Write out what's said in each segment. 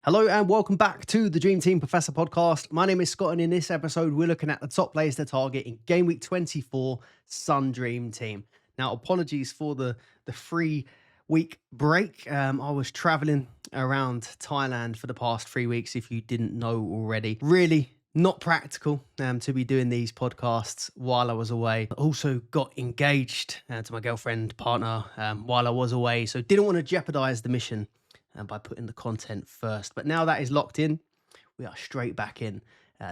Hello and welcome back to the Dream Team Professor podcast. My name is Scott, and in this episode, we're looking at the top players to target in Game Week 24 Sun Dream Team. Now, apologies for the 3-week break. I was traveling around Thailand for the past 3 weeks, if you didn't know already. Really not practical to be doing these podcasts while I was away. I also got engaged to my girlfriend, partner, while I was away, so didn't want to jeopardize the mission by putting the content first. But now that is locked in, we are straight back in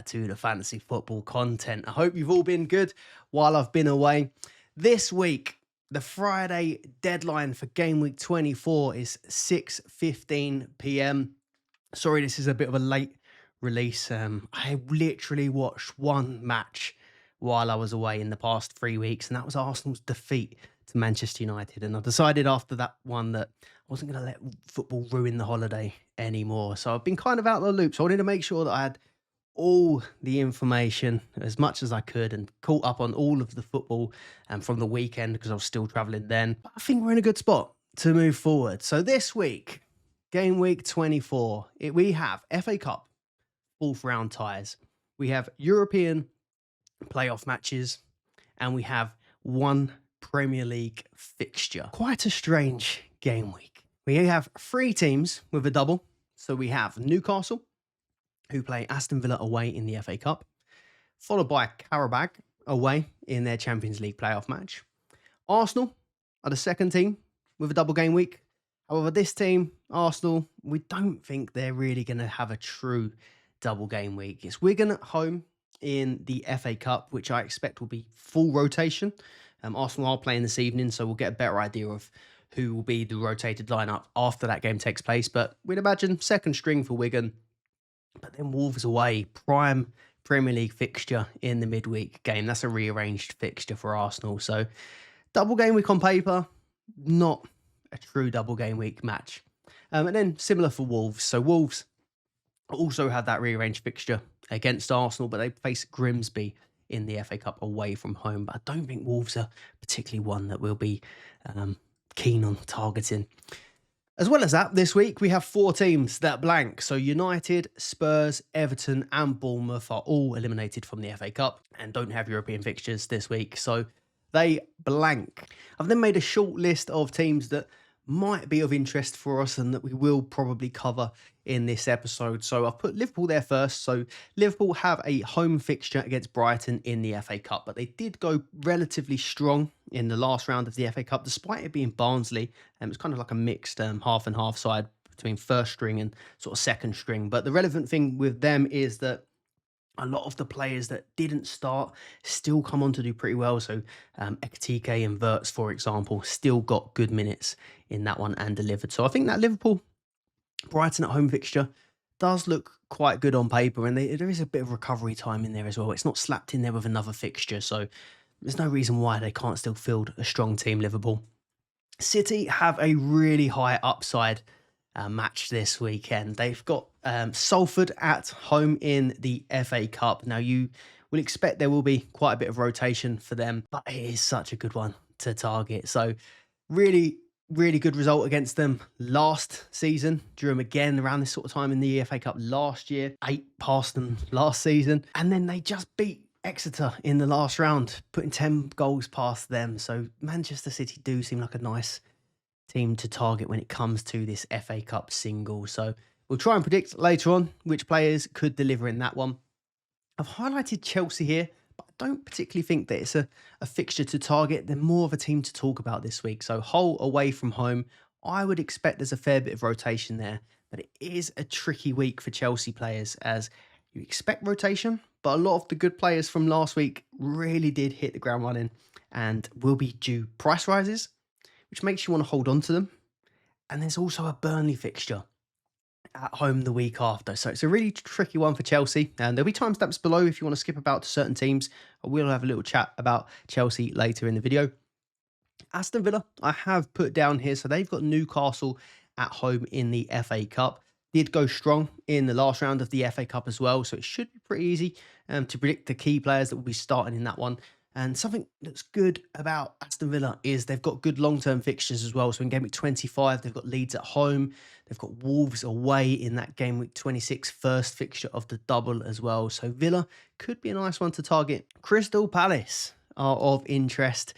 to the fantasy football content. I hope you've all been good while I've been away. This week, the Friday deadline for Game Week 24 is 6:15 p.m. Sorry, this is a bit of a late release. I literally watched one match while I was away in the past 3 weeks, and that was Arsenal's defeat to Manchester United. And I decided after that one that I wasn't going to let football ruin the holiday anymore. So I've been kind of out of the loop. So I wanted to make sure that I had all the information as much as I could and caught up on all of the football from the weekend because I was still traveling then. But I think we're in a good spot to move forward. So this week, Game Week 24, we have FA Cup, fourth round ties. We have European playoff matches, and we have one Premier League fixture. Quite a strange game week. We have 3 teams with a double. So we have Newcastle, who play Aston Villa away in the FA Cup, followed by Karabag away in their Champions League playoff match. Arsenal are the second team with a double game week. However, this team, Arsenal, we don't think they're really going to have a true double game week. It's Wigan at home in the FA Cup, which I expect will be full rotation. Arsenal are playing this evening, so we'll get a better idea of who will be the rotated lineup after that game takes place. But we'd imagine second string for Wigan. But then Wolves away, prime Premier League fixture in the midweek game. That's a rearranged fixture for Arsenal. So double game week on paper, not a true double game week match. And then similar for Wolves. So Wolves also had that rearranged fixture against Arsenal, but they face Grimsby in the FA Cup away from home. But I don't think Wolves are particularly one that we'll be keen on targeting. As well as that, this week we have 4 teams that blank. So United, Spurs, Everton and Bournemouth are all eliminated from the FA Cup and don't have European fixtures this week. So they blank. I've then made a short list of teams that might be of interest for us and that we will probably cover in this episode. So I've put Liverpool there first. So Liverpool have a home fixture against Brighton in the FA Cup, but they did go relatively strong in the last round of the FA Cup, despite it being Barnsley. It's kind of like a mixed half and half side between first string and sort of second string. But the relevant thing with them is that a lot of the players that didn't start still come on to do pretty well. So Ekitike and Wirtz, for example, still got good minutes in that one and delivered. So I think that Liverpool-Brighton at home fixture does look quite good on paper. And there is a bit of recovery time in there as well. It's not slapped in there with another fixture. So there's no reason why they can't still field a strong team, Liverpool. City have a really high upside match this weekend. They've got Salford at home in the FA Cup. Now, you will expect there will be quite a bit of rotation for them, but it is such a good one to target. So really, really good result against them last season. Drew them again around this sort of time in the FA Cup last year. 8 past them last season. And then they just beat Exeter in the last round, putting 10 goals past them. So Manchester City do seem like a nice team to target when it comes to this FA Cup single. So we'll try and predict later on which players could deliver in that one. I've highlighted Chelsea here, but I don't particularly think that it's a fixture to target. They're more of a team to talk about this week. So Hull away from home, I would expect there's a fair bit of rotation there, but it is a tricky week for Chelsea players as you expect rotation, but a lot of the good players from last week really did hit the ground running and will be due price rises, which makes you want to hold on to them. And there's also a Burnley fixture at home the week after. So it's a really tricky one for Chelsea. And there'll be timestamps below if you want to skip about to certain teams. I will have a little chat about Chelsea later in the video. Aston Villa, I have put down here. So they've got Newcastle at home in the FA Cup. Did go strong in the last round of the FA Cup as well. So it should be pretty easy to predict the key players that will be starting in that one. And something that's good about Aston Villa is they've got good long-term fixtures as well. So in game week 25, they've got Leeds at home. They've got Wolves away in that game week 26 first fixture of the double as well. So Villa could be a nice one to target. Crystal Palace are of interest.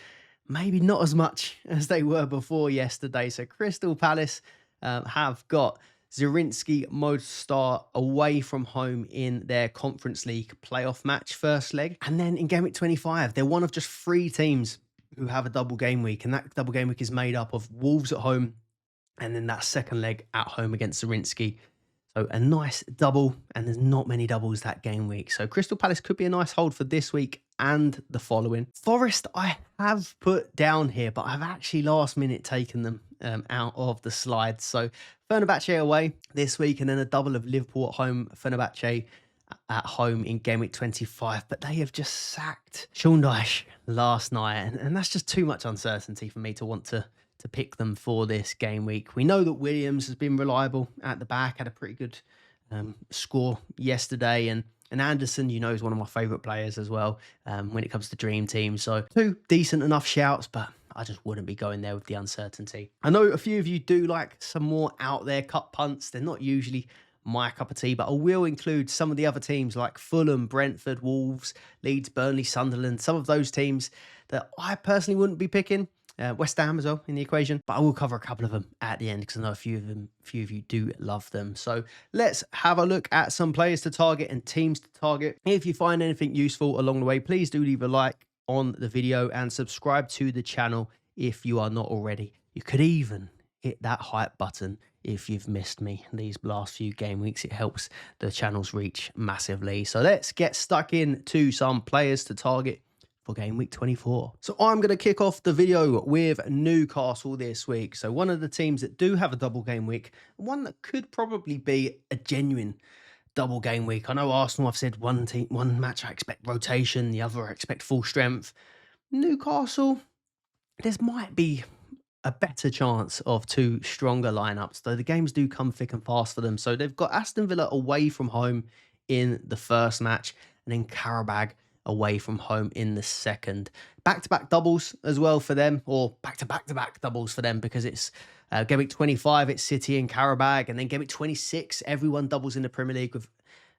Maybe not as much as they were before yesterday. So Crystal Palace have got Zrinski Mostar away from home in their Conference League playoff match first leg. And then in game week 25, they're one of just 3 teams who have a double game week. And that double game week is made up of Wolves at home and then that second leg at home against Zrinski. So a nice double, and there's not many doubles that game week. So Crystal Palace could be a nice hold for this week and the following. Forest I have put down here, but I've actually last minute taken them out of the slides. So Fenerbahce away this week, and then a double of Liverpool at home, Fenerbahce at home in game week 25. But they have just sacked Sean Dyche last night, and that's just too much uncertainty for me to want to pick them for this game week. We know that Williams has been reliable at the back, had a pretty good score yesterday, and Anderson, you know, is one of my favourite players as well when it comes to Dream Team. So 2 decent enough shouts, but I just wouldn't be going there with the uncertainty. I know a few of you do like some more out there cut punts. They're not usually my cup of tea, but I will include some of the other teams like Fulham, Brentford, Wolves, Leeds, Burnley, Sunderland, some of those teams that I personally wouldn't be picking. West Ham as well in the equation, but I will cover a couple of them at the end because I know a few of you do love them. So let's have a look at some players to target and teams to target. If you find anything useful along the way, please do leave a like on the video and subscribe to the channel if you are not already. You could even hit that hype button if you've missed me these last few game weeks. It helps the channel's reach massively. So let's get stuck into some players to target for game week 24. So I'm going to kick off the video with Newcastle this week. So one of the teams that do have a double game week, one that could probably be a genuine double game week. I know Arsenal, I've said one match I expect rotation, the other I expect full strength. Newcastle, there might be a better chance of 2 stronger lineups, though the games do come thick and fast for them. So they've got Aston Villa away from home in the first match, and then Karabag away from home in the second. Back-to-back doubles as well for them, or back-to-back-to-back doubles for them, because it's game week 25, it's City and Karabag, and then game week 26, everyone doubles in the Premier League with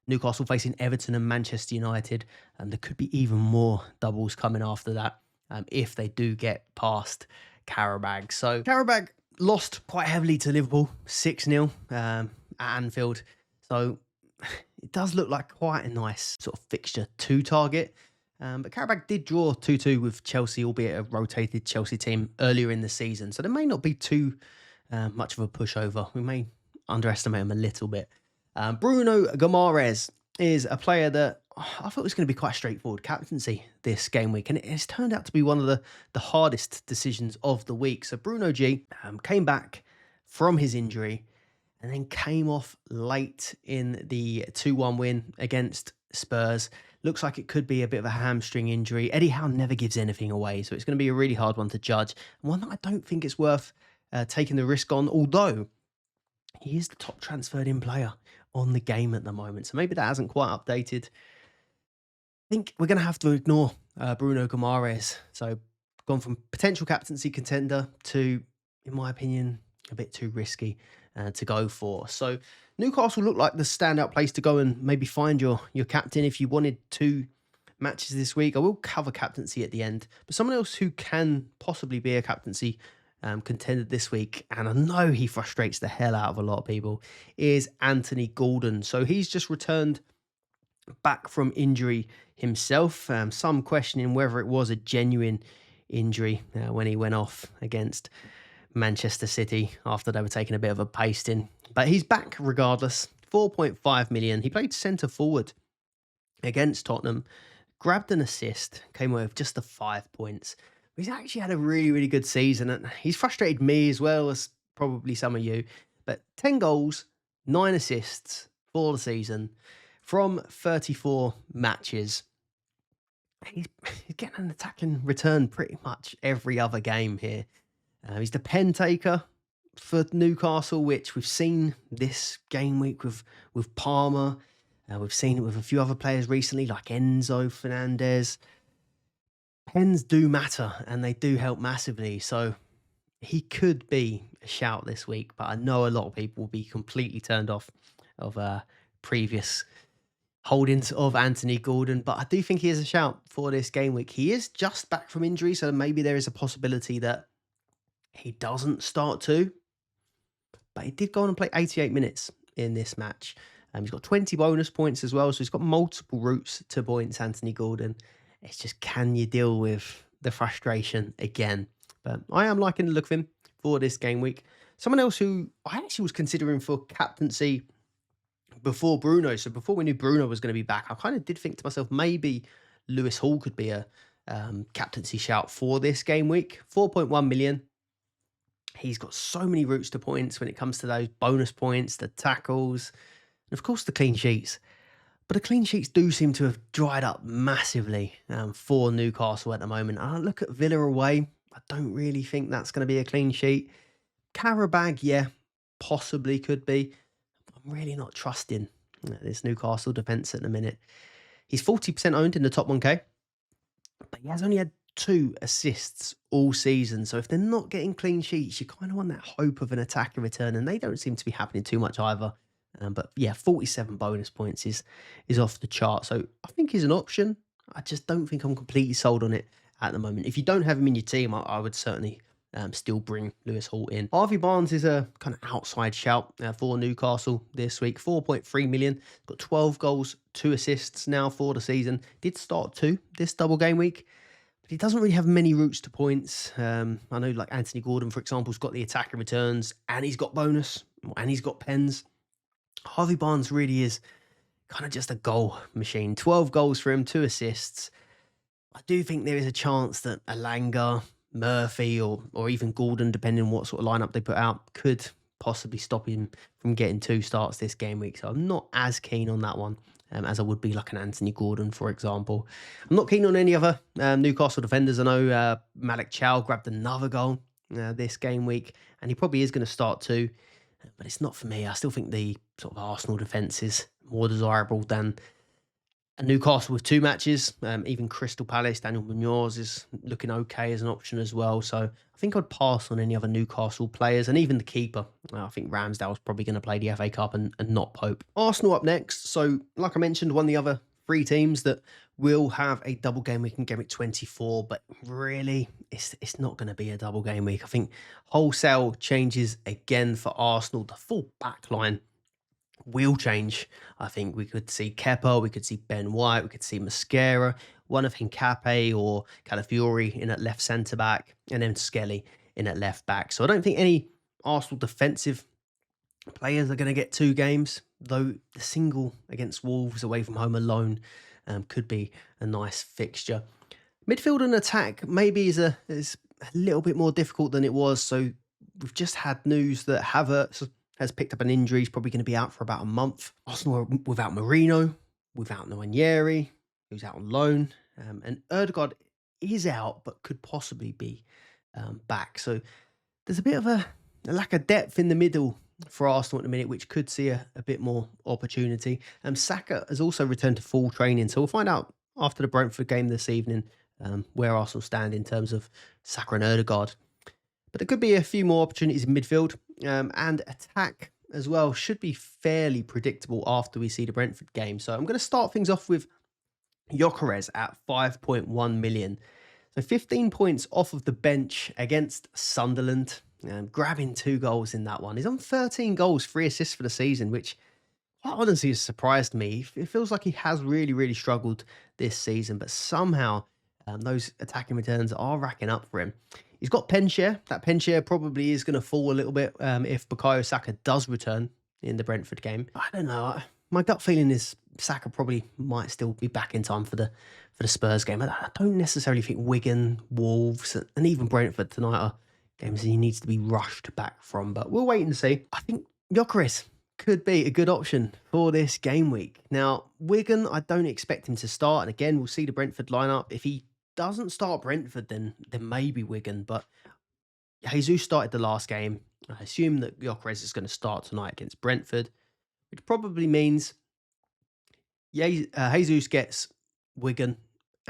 Newcastle facing Everton and Manchester United, and there could be even more doubles coming after that if they do get past Karabag. So Karabag lost quite heavily to Liverpool, 6-0 at Anfield. So it does look like quite a nice sort of fixture to target. But Karabag did draw 2-2 with Chelsea, albeit a rotated Chelsea team earlier in the season. So there may not be too much of a pushover. We may underestimate him a little bit. Bruno Guimaraes is a player that I thought was going to be quite straightforward captaincy this game week, and it's turned out to be one of the hardest decisions of the week. So Bruno G came back from his injury and then came off late in the 2-1 win against Spurs. Looks like it could be a bit of a hamstring injury. Eddie Howe never gives anything away, so it's going to be a really hard one to judge. One that I don't think it's worth taking the risk on, although he is the top transferred in player on the game at the moment. So maybe that hasn't quite updated. I think we're going to have to ignore Bruno Guimaraes. So gone from potential captaincy contender to, in my opinion, a bit too risky to go for. So Newcastle looked like the standout place to go and maybe find your captain if you wanted 2 matches this week. I will cover captaincy at the end, but someone else who can possibly be a captaincy contender this week, and I know he frustrates the hell out of a lot of people, is Anthony Gordon. So he's just returned back from injury himself. Some questioning whether it was a genuine injury when he went off against Manchester City after they were taking a bit of a pasting. But he's back regardless. 4.5 million. He played centre forward against Tottenham, grabbed an assist, came away with just the 5 points. He's actually had a really, really good season, and he's frustrated me as well as probably some of you. But 10 goals, 9 assists for the season from 34 matches. He's getting an attacking return pretty much every other game here. He's the pen taker for Newcastle, which we've seen this game week with Palmer. We've seen it with a few other players recently, like Enzo Fernandez. Pens do matter and they do help massively. So he could be a shout this week, but I know a lot of people will be completely turned off of previous holdings of Anthony Gordon. But I do think he is a shout for this game week. He is just back from injury, so maybe there is a possibility that he doesn't start too. But he did go on and play 88 minutes in this match. He's got 20 bonus points as well, so he's got multiple routes to points, Anthony Gordon. It's just, can you deal with the frustration again? But I am liking the look of him for this game week. Someone else who I actually was considering for captaincy before Bruno. So before we knew Bruno was going to be back, I kind of did think to myself, maybe Lewis Hall could be a captaincy shout for this game week. 4.1 million. He's got so many routes to points when it comes to those bonus points, the tackles, and of course the clean sheets. But the clean sheets do seem to have dried up massively for Newcastle at the moment. I look at Villa away. I don't really think that's going to be a clean sheet. Carabag, yeah, possibly could be. I'm really not trusting this Newcastle defence at the minute. He's 40% owned in the top 1K, but he has only had 2 assists all season. So if they're not getting clean sheets, you kind of want that hope of an attacker return, and they don't seem to be happening too much either. But yeah, 47 bonus points is off the chart. So I think he's an option. I just don't think I'm completely sold on it at the moment. If you don't have him in your team, I would certainly still bring Lewis Hall in. Harvey Barnes is a kind of outside shout for Newcastle this week. 4.3 million. Got 12 goals, 2 assists now for the season. Did start 2 this double game week. But he doesn't really have many routes to points. I know like Anthony Gordon, for example, has got the attacking returns and he's got bonus and he's got pens. Harvey Barnes really is kind of just a goal machine. 12 goals for him, 2 assists. I do think there is a chance that Alanga, Murphy, or even Gordon, depending on what sort of lineup they put out, could possibly stop him from getting 2 starts this game week. So I'm not as keen on that one as I would be like an Anthony Gordon, for example. I'm not keen on any other Newcastle defenders. I know Malik Chow grabbed another goal this game week, and he probably is going to start too. But it's not for me. I still think the sort of Arsenal defence is more desirable than a Newcastle with 2 matches. Even Crystal Palace, Daniel Munoz is looking okay as an option as well. So I think I'd pass on any other Newcastle players, and even the keeper. I think Ramsdale's probably going to play the FA Cup and not Pope. Arsenal up next. So like I mentioned, one of the other 3 teams that will have a double game week in Game Week 24, but really it's not going to be a double game week. I think wholesale changes again for Arsenal. The full back line will change. I think we could see Kepa, we could see Ben White, we could see Mascara, one of Hincape or Calafiori in at left centre back, and then Skelly in at left back. So I don't think any Arsenal defensive players are going to get 2 games, though the single against Wolves away from home alone could be a nice fixture. Midfield and attack maybe is a little bit more difficult than it was. So we've just had news that Havertz has picked up an injury. He's probably going to be out for about a month. Arsenal are without Marino, without Nwaneri, who's out on loan. And Erdegaard is out, but could possibly be back. So there's a bit of a lack of depth in the middle for Arsenal at the minute, which could see a bit more opportunity. Saka has also returned to full training. So we'll find out after the Brentford game this evening where Arsenal stand in terms of Saka and Erdegaard. But there could be a few more opportunities in midfield, and attack as well should be fairly predictable after we see the Brentford game. So I'm going to start things off with Gyökeres at 5.1 million. So 15 points off of the bench against Sunderland, grabbing 2 goals in that one. He's on 13 goals, 3 assists for the season, which quite honestly has surprised me. It feels like he has really, really struggled this season, but somehow those attacking returns are racking up for him. He's got pen share. That pen share probably is going to fall a little bit if Bukayo Saka does return in the Brentford game. I don't know. My gut feeling is Saka probably might still be back in time for the Spurs game. I don't necessarily think Wigan, Wolves, and even Brentford tonight are games he needs to be rushed back from. But we'll wait and see. I think Gyökeres could be a good option for this game week. Now, Wigan, I don't expect him to start. And again, we'll see the Brentford lineup. If he doesn't start Brentford, then maybe Wigan. But Jesus started the last game. I assume that Gyökeres is going to start tonight against Brentford, which probably means Jesus gets Wigan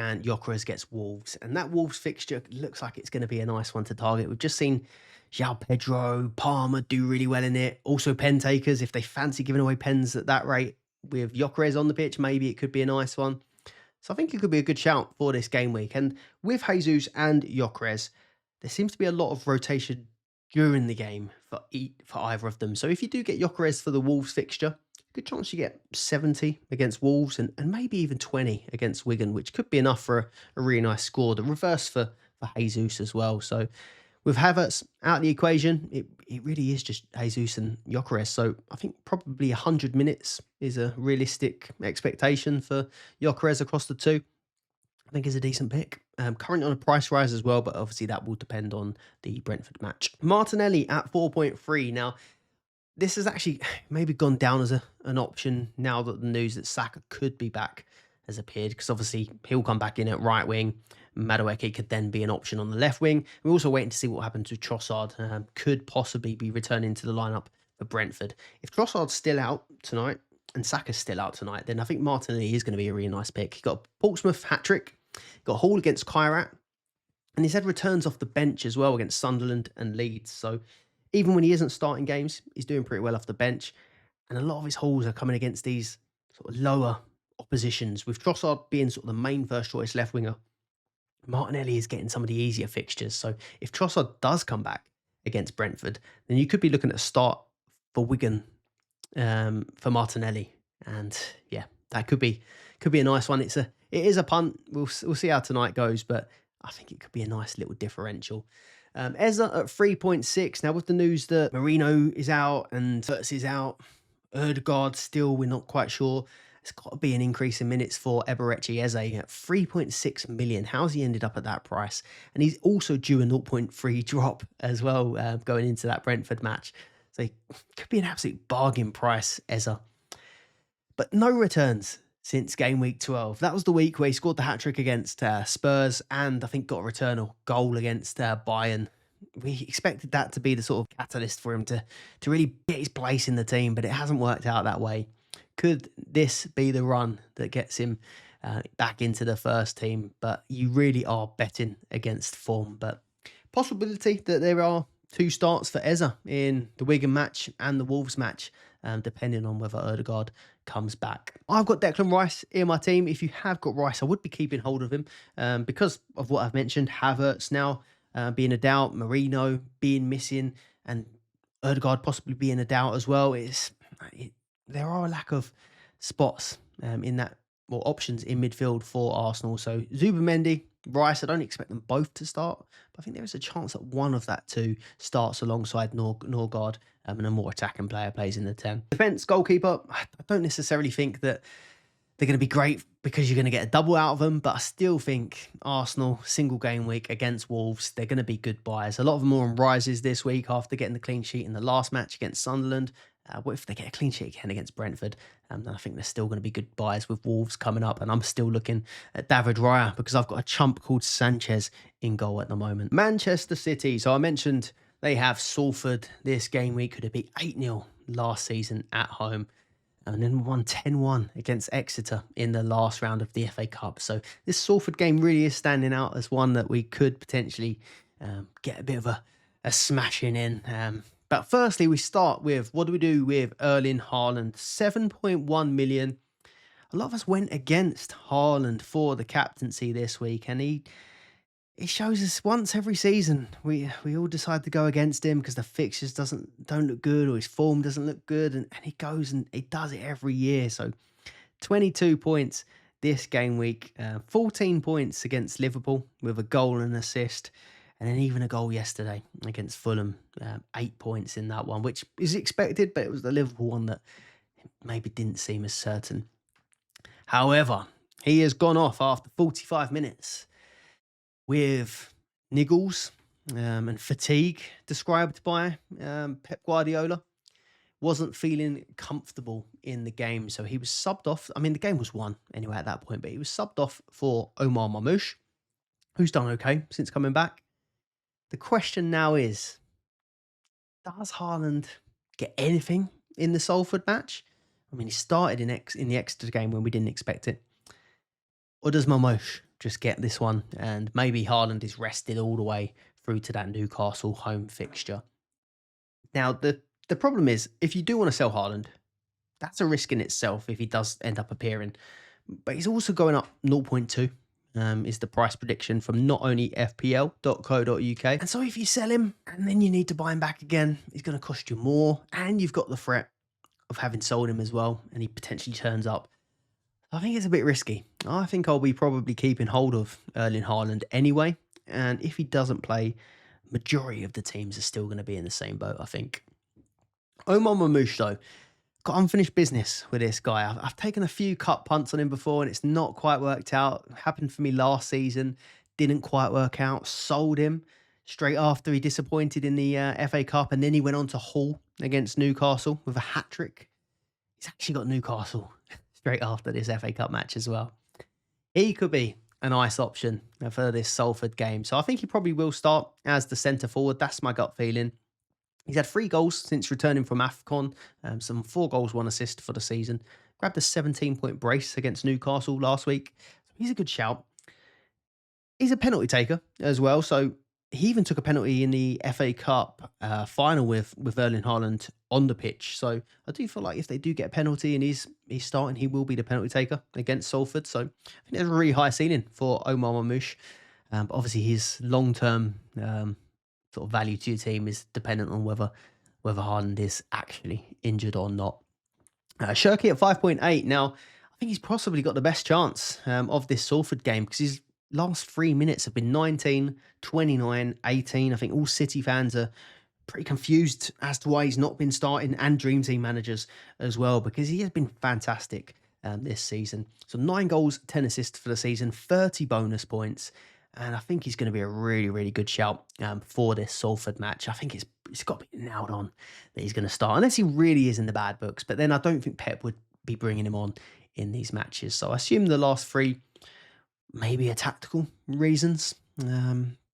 and Gyökeres gets Wolves. And that Wolves fixture looks like it's going to be a nice one to target. We've just seen João Pedro, Palmer do really well in it. Also pen takers, if they fancy giving away pens at that rate with Gyökeres on the pitch, maybe it could be a nice one. So I think it could be a good shout for this game week. And with Jesus and Gyökeres, there seems to be a lot of rotation during the game for either of them. So if you do get Gyökeres for the Wolves fixture, good chance you get 70 against Wolves and maybe even 20 against Wigan, which could be enough for a really nice score. The reverse for Jesus as well. So with Havertz out of the equation, it really is just Jesus and Gyökeres. So I think probably 100 minutes is a realistic expectation for Gyökeres across the two. I think is a decent pick. Currently on a price rise as well, but obviously that will depend on the Brentford match. Martinelli at 4.3. Now, this has actually maybe gone down as an option now that the news that Saka could be back has appeared, because obviously he'll come back in at right wing. Madueke could then be an option on the left wing. We're also waiting to see what happens with Trossard. Could possibly be returning to the lineup for Brentford. If Trossard's still out tonight and Saka's still out tonight, then I think Martinelli is going to be a really nice pick. He got a Portsmouth hat-trick, got a haul against Kairat, and he's had returns off the bench as well against Sunderland and Leeds. So even when he isn't starting games, he's doing pretty well off the bench. And a lot of his hauls are coming against these sort of lower oppositions. With Trossard being sort of the main first choice left winger, Martinelli is getting some of the easier fixtures. So if Trossard does come back against Brentford, then you could be looking at a start for Wigan for Martinelli. And yeah, that could be a nice one. It is a punt. We'll see how tonight goes, but I think it could be a nice little differential. Eza at 3.6. Now with the news that Marino is out and Wirtz is out, Ødegaard still, we're not quite sure. It's got to be an increase in minutes for Eberechi Eze at 3.6 million. How's he ended up at that price? And he's also due a 0.3 drop as well going into that Brentford match. So he could be an absolute bargain price, Eze. But no returns since game week 12. That was the week where he scored the hat-trick against Spurs and I think got a return or goal against Bayern. We expected that to be the sort of catalyst for him to really get his place in the team, but it hasn't worked out that way. Could this be the run that gets him back into the first team? But you really are betting against form. But possibility that there are two starts for Eze in the Wigan match and the Wolves match, depending on whether Ødegaard comes back. I've got Declan Rice in my team. If you have got Rice, I would be keeping hold of him because of what I've mentioned. Havertz now being a doubt, Marino being missing, and Ødegaard possibly being a doubt as well. There are a lack of spots in that, or options in midfield for Arsenal. So Zubimendi, Rice, I don't expect them both to start, but I think there is a chance that one of that two starts alongside Norgard and a more attacking player plays in the 10. Defence, goalkeeper, I don't necessarily think that they're going to be great because you're going to get a double out of them, but I still think Arsenal, single game week against Wolves, they're going to be good buys. A lot of them are on rises this week after getting the clean sheet in the last match against Sunderland. What if they get a clean sheet again against Brentford? Then I think they're still going to be good buys with Wolves coming up. And I'm still looking at David Raya because I've got a chump called Sanchez in goal at the moment. Manchester City. So I mentioned they have Salford this game week. Could it be 8-0 last season at home? And then won 10-1 against Exeter in the last round of the FA Cup. So this Salford game really is standing out as one that we could potentially get a bit of a smashing in. But firstly, we start with, what do we do with Erling Haaland? 7.1 million. A lot of us went against Haaland for the captaincy this week, and he shows us once every season we all decide to go against him because the fixtures don't look good or his form doesn't look good, and he goes and he does it every year. So 22 points this game week, 14 points against Liverpool with a goal and an assist. And then even a goal yesterday against Fulham, 8 points in that one, which is expected, but it was the Liverpool one that maybe didn't seem as certain. However, he has gone off after 45 minutes with niggles and fatigue described by Pep Guardiola. Wasn't feeling comfortable in the game, so he was subbed off. I mean, the game was won anyway at that point, but he was subbed off for Omar Mamouche, who's done okay since coming back. The question now is, does Haaland get anything in the Salford match? I mean, he started in the Exeter game when we didn't expect it. Or does Mamouche just get this one. And maybe Haaland is rested all the way through to that Newcastle home fixture. Now, the problem is, if you do want to sell Haaland, that's a risk in itself if he does end up appearing. But he's also going up zero point 0.2, is the price prediction from not only FPL.co.uk. And so if you sell him and then you need to buy him back again, he's going to cost you more. And you've got the threat of having sold him as well, and he potentially turns up. I think it's a bit risky. I think I'll be probably keeping hold of Erling Haaland anyway. And if he doesn't play, majority of the teams are still going to be in the same boat, I think. Omar Mamouche, though, got unfinished business with this guy. I've taken a few cut punts on him before and it's not quite worked out. Happened for me last season. Didn't quite work out. Sold him straight after he disappointed in the FA Cup, and then he went on to Hull against Newcastle with a hat-trick. He's actually got Newcastle straight after this FA Cup match as well. He could be a nice option for this Salford game. So I think he probably will start as the centre forward. That's my gut feeling. He's had 3 goals since returning from AFCON, some 4 goals, 1 assist for the season. Grabbed a 17-point brace against Newcastle last week. So he's a good shout. He's a penalty taker as well. So he even took a penalty in the FA Cup final with Erling Haaland on the pitch. So I do feel like if they do get a penalty and he's starting, he will be the penalty taker against Salford. So I think there's a really high ceiling for Omar Mamouche. But obviously his long-term sort of value to your team is dependent on whether Haaland is actually injured or not. Shirky at 5.8. Now, I think he's possibly got the best chance of this Salford game because his last 3 minutes have been 19, 29, 18. I think all City fans are pretty confused as to why he's not been starting, and Dream Team managers as well, because he has been fantastic this season. So 9 goals, 10 assists for the season, 30 bonus points. And I think he's going to be a really, really good shout for this Salford match. I think it's got to be nailed on that he's going to start, unless he really is in the bad books. But then I don't think Pep would be bringing him on in these matches. So I assume the last 3 maybe are tactical reasons.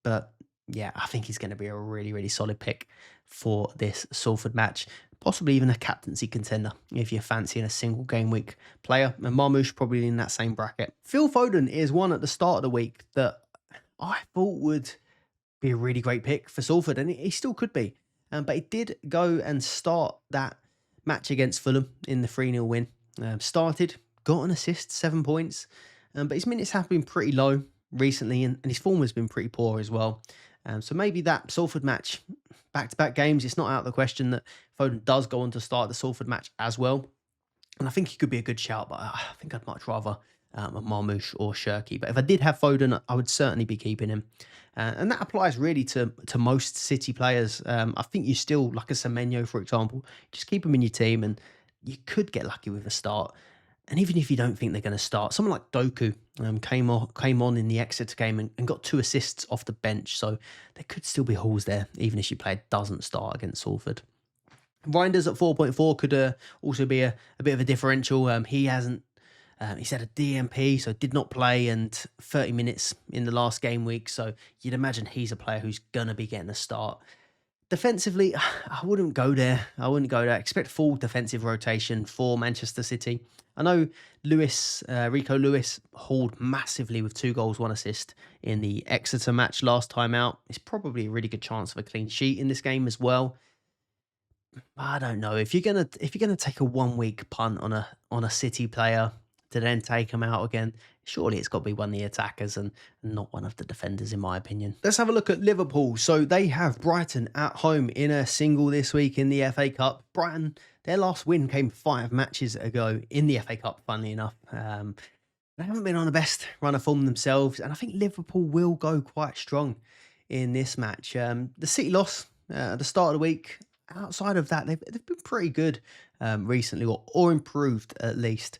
But yeah, I think he's going to be a really, really solid pick for this Salford match. Possibly even a captaincy contender if you're fancying a single game week player. And Marmouche probably in that same bracket. Phil Foden is one at the start of the week that I thought would be a really great pick for Salford, and he still could be. But he did go and start that match against Fulham in the 3-0 win. Started, got an assist, 7 points. But his minutes have been pretty low recently, and his form has been pretty poor as well. So maybe that Salford match, back-to-back games, it's not out of the question that Foden does go on to start the Salford match as well. And I think he could be a good shout, but I think I'd much rather a Marmouche or Shirky. But if I did have Foden, I would certainly be keeping him. And that applies really to most City players. I think you still, like a Semenyo, for example, just keep him in your team and you could get lucky with a start. And even if you don't think they're going to start, someone like Doku came on in the Exeter game and got 2 assists off the bench. So there could still be holes there, even if your player doesn't start against Salford. Reinders at 4.4 could also be a bit of a differential. He hasn't. He's had a DMP, so did not play, and 30 minutes in the last game week. So you'd imagine he's a player who's going to be getting a start. Defensively, I wouldn't go there. Expect full defensive rotation for Manchester City. I know Rico Lewis hauled massively with 2 goals, 1 assist in the Exeter match last time out. It's probably a really good chance of a clean sheet in this game as well. I don't know if you're gonna take a 1 week punt on a City player to then take him out again. Surely it's got to be one of the attackers and not one of the defenders, in my opinion. Let's have a look at Liverpool. So they have Brighton at home in a single this week in the FA Cup. Brighton, their last win came 5 matches ago in the FA Cup, funnily enough. They haven't been on the best run of form themselves, and I think Liverpool will go quite strong in this match. The City loss at the start of the week, outside of that, they've been pretty good recently, or improved at least.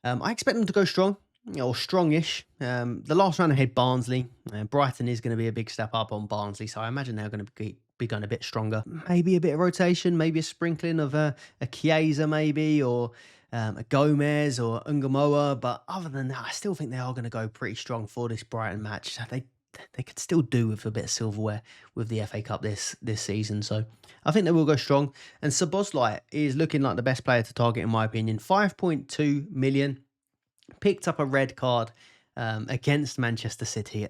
I expect them to go strong, or strongish. The last round ahead, Barnsley. Brighton is going to be a big step up on Barnsley, so I imagine they're going to be going a bit stronger. Maybe a bit of rotation, maybe a sprinkling of a Chiesa maybe, or a Gomez or Ungamoa. But other than that, I still think they are going to go pretty strong for this Brighton match. They could still do with a bit of silverware with the FA Cup this season. So I think they will go strong. And Szoboszlai is looking like the best player to target, in my opinion. 5.2 million. Picked up a red card against Manchester City.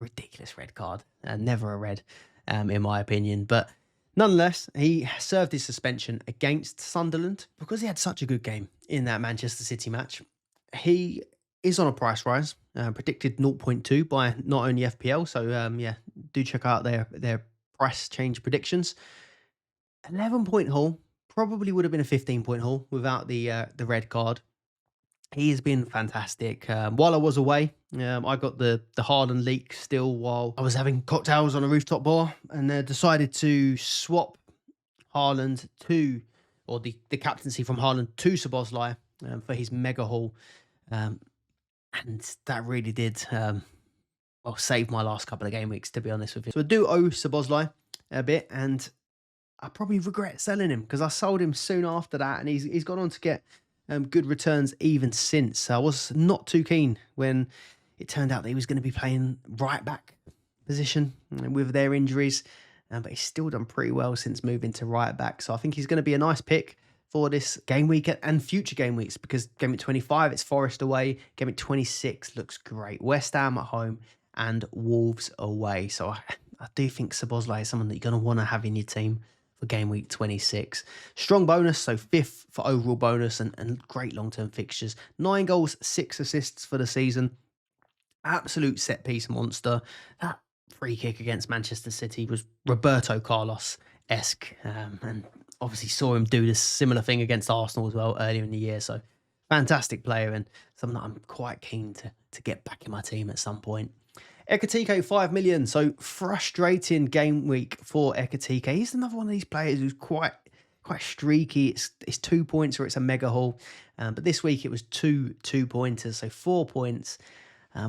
Ridiculous red card, never a red, in my opinion. But nonetheless, he served his suspension against Sunderland because he had such a good game in that Manchester City match. He is on a price rise, predicted zero point 0.2 by not only FPL. So yeah, do check out their price change predictions. 11-point haul probably would have been a 15-point haul without the red card. He has been fantastic. While I was away, I got the Haaland leak still while I was having cocktails on a rooftop bar, and decided to swap Haaland to, or the captaincy from Haaland to Szoboszlai for his mega haul. And that really did well save my last couple of game weeks, to be honest with you. So I do owe Szoboszlai a bit, and I probably regret selling him because I sold him soon after that, and he's gone on to get good returns even since. I was not too keen when it turned out that he was going to be playing right back position with their injuries, but he's still done pretty well since moving to right back. So I think he's going to be a nice pick for this game week and future game weeks, because game week 25, it's Forest away. Game week 26 looks great. West Ham at home and Wolves away. So I do think Szoboszlai is someone that you're going to want to have in your team for game week 26. Strong bonus, so 5th for overall bonus, and great long-term fixtures. 9 goals, 6 assists for the season. Absolute set-piece monster. That free kick against Manchester City was Roberto Carlos-esque, and obviously saw him do this similar thing against Arsenal as well earlier in the year. So fantastic player, and something that I'm quite keen to get back in my team at some point. Ekitike, 5 million. So frustrating game week for Ekitike. He's another one of these players who's quite streaky. It's 2 points or it's a mega haul. But this week it was two pointers, so 4 points.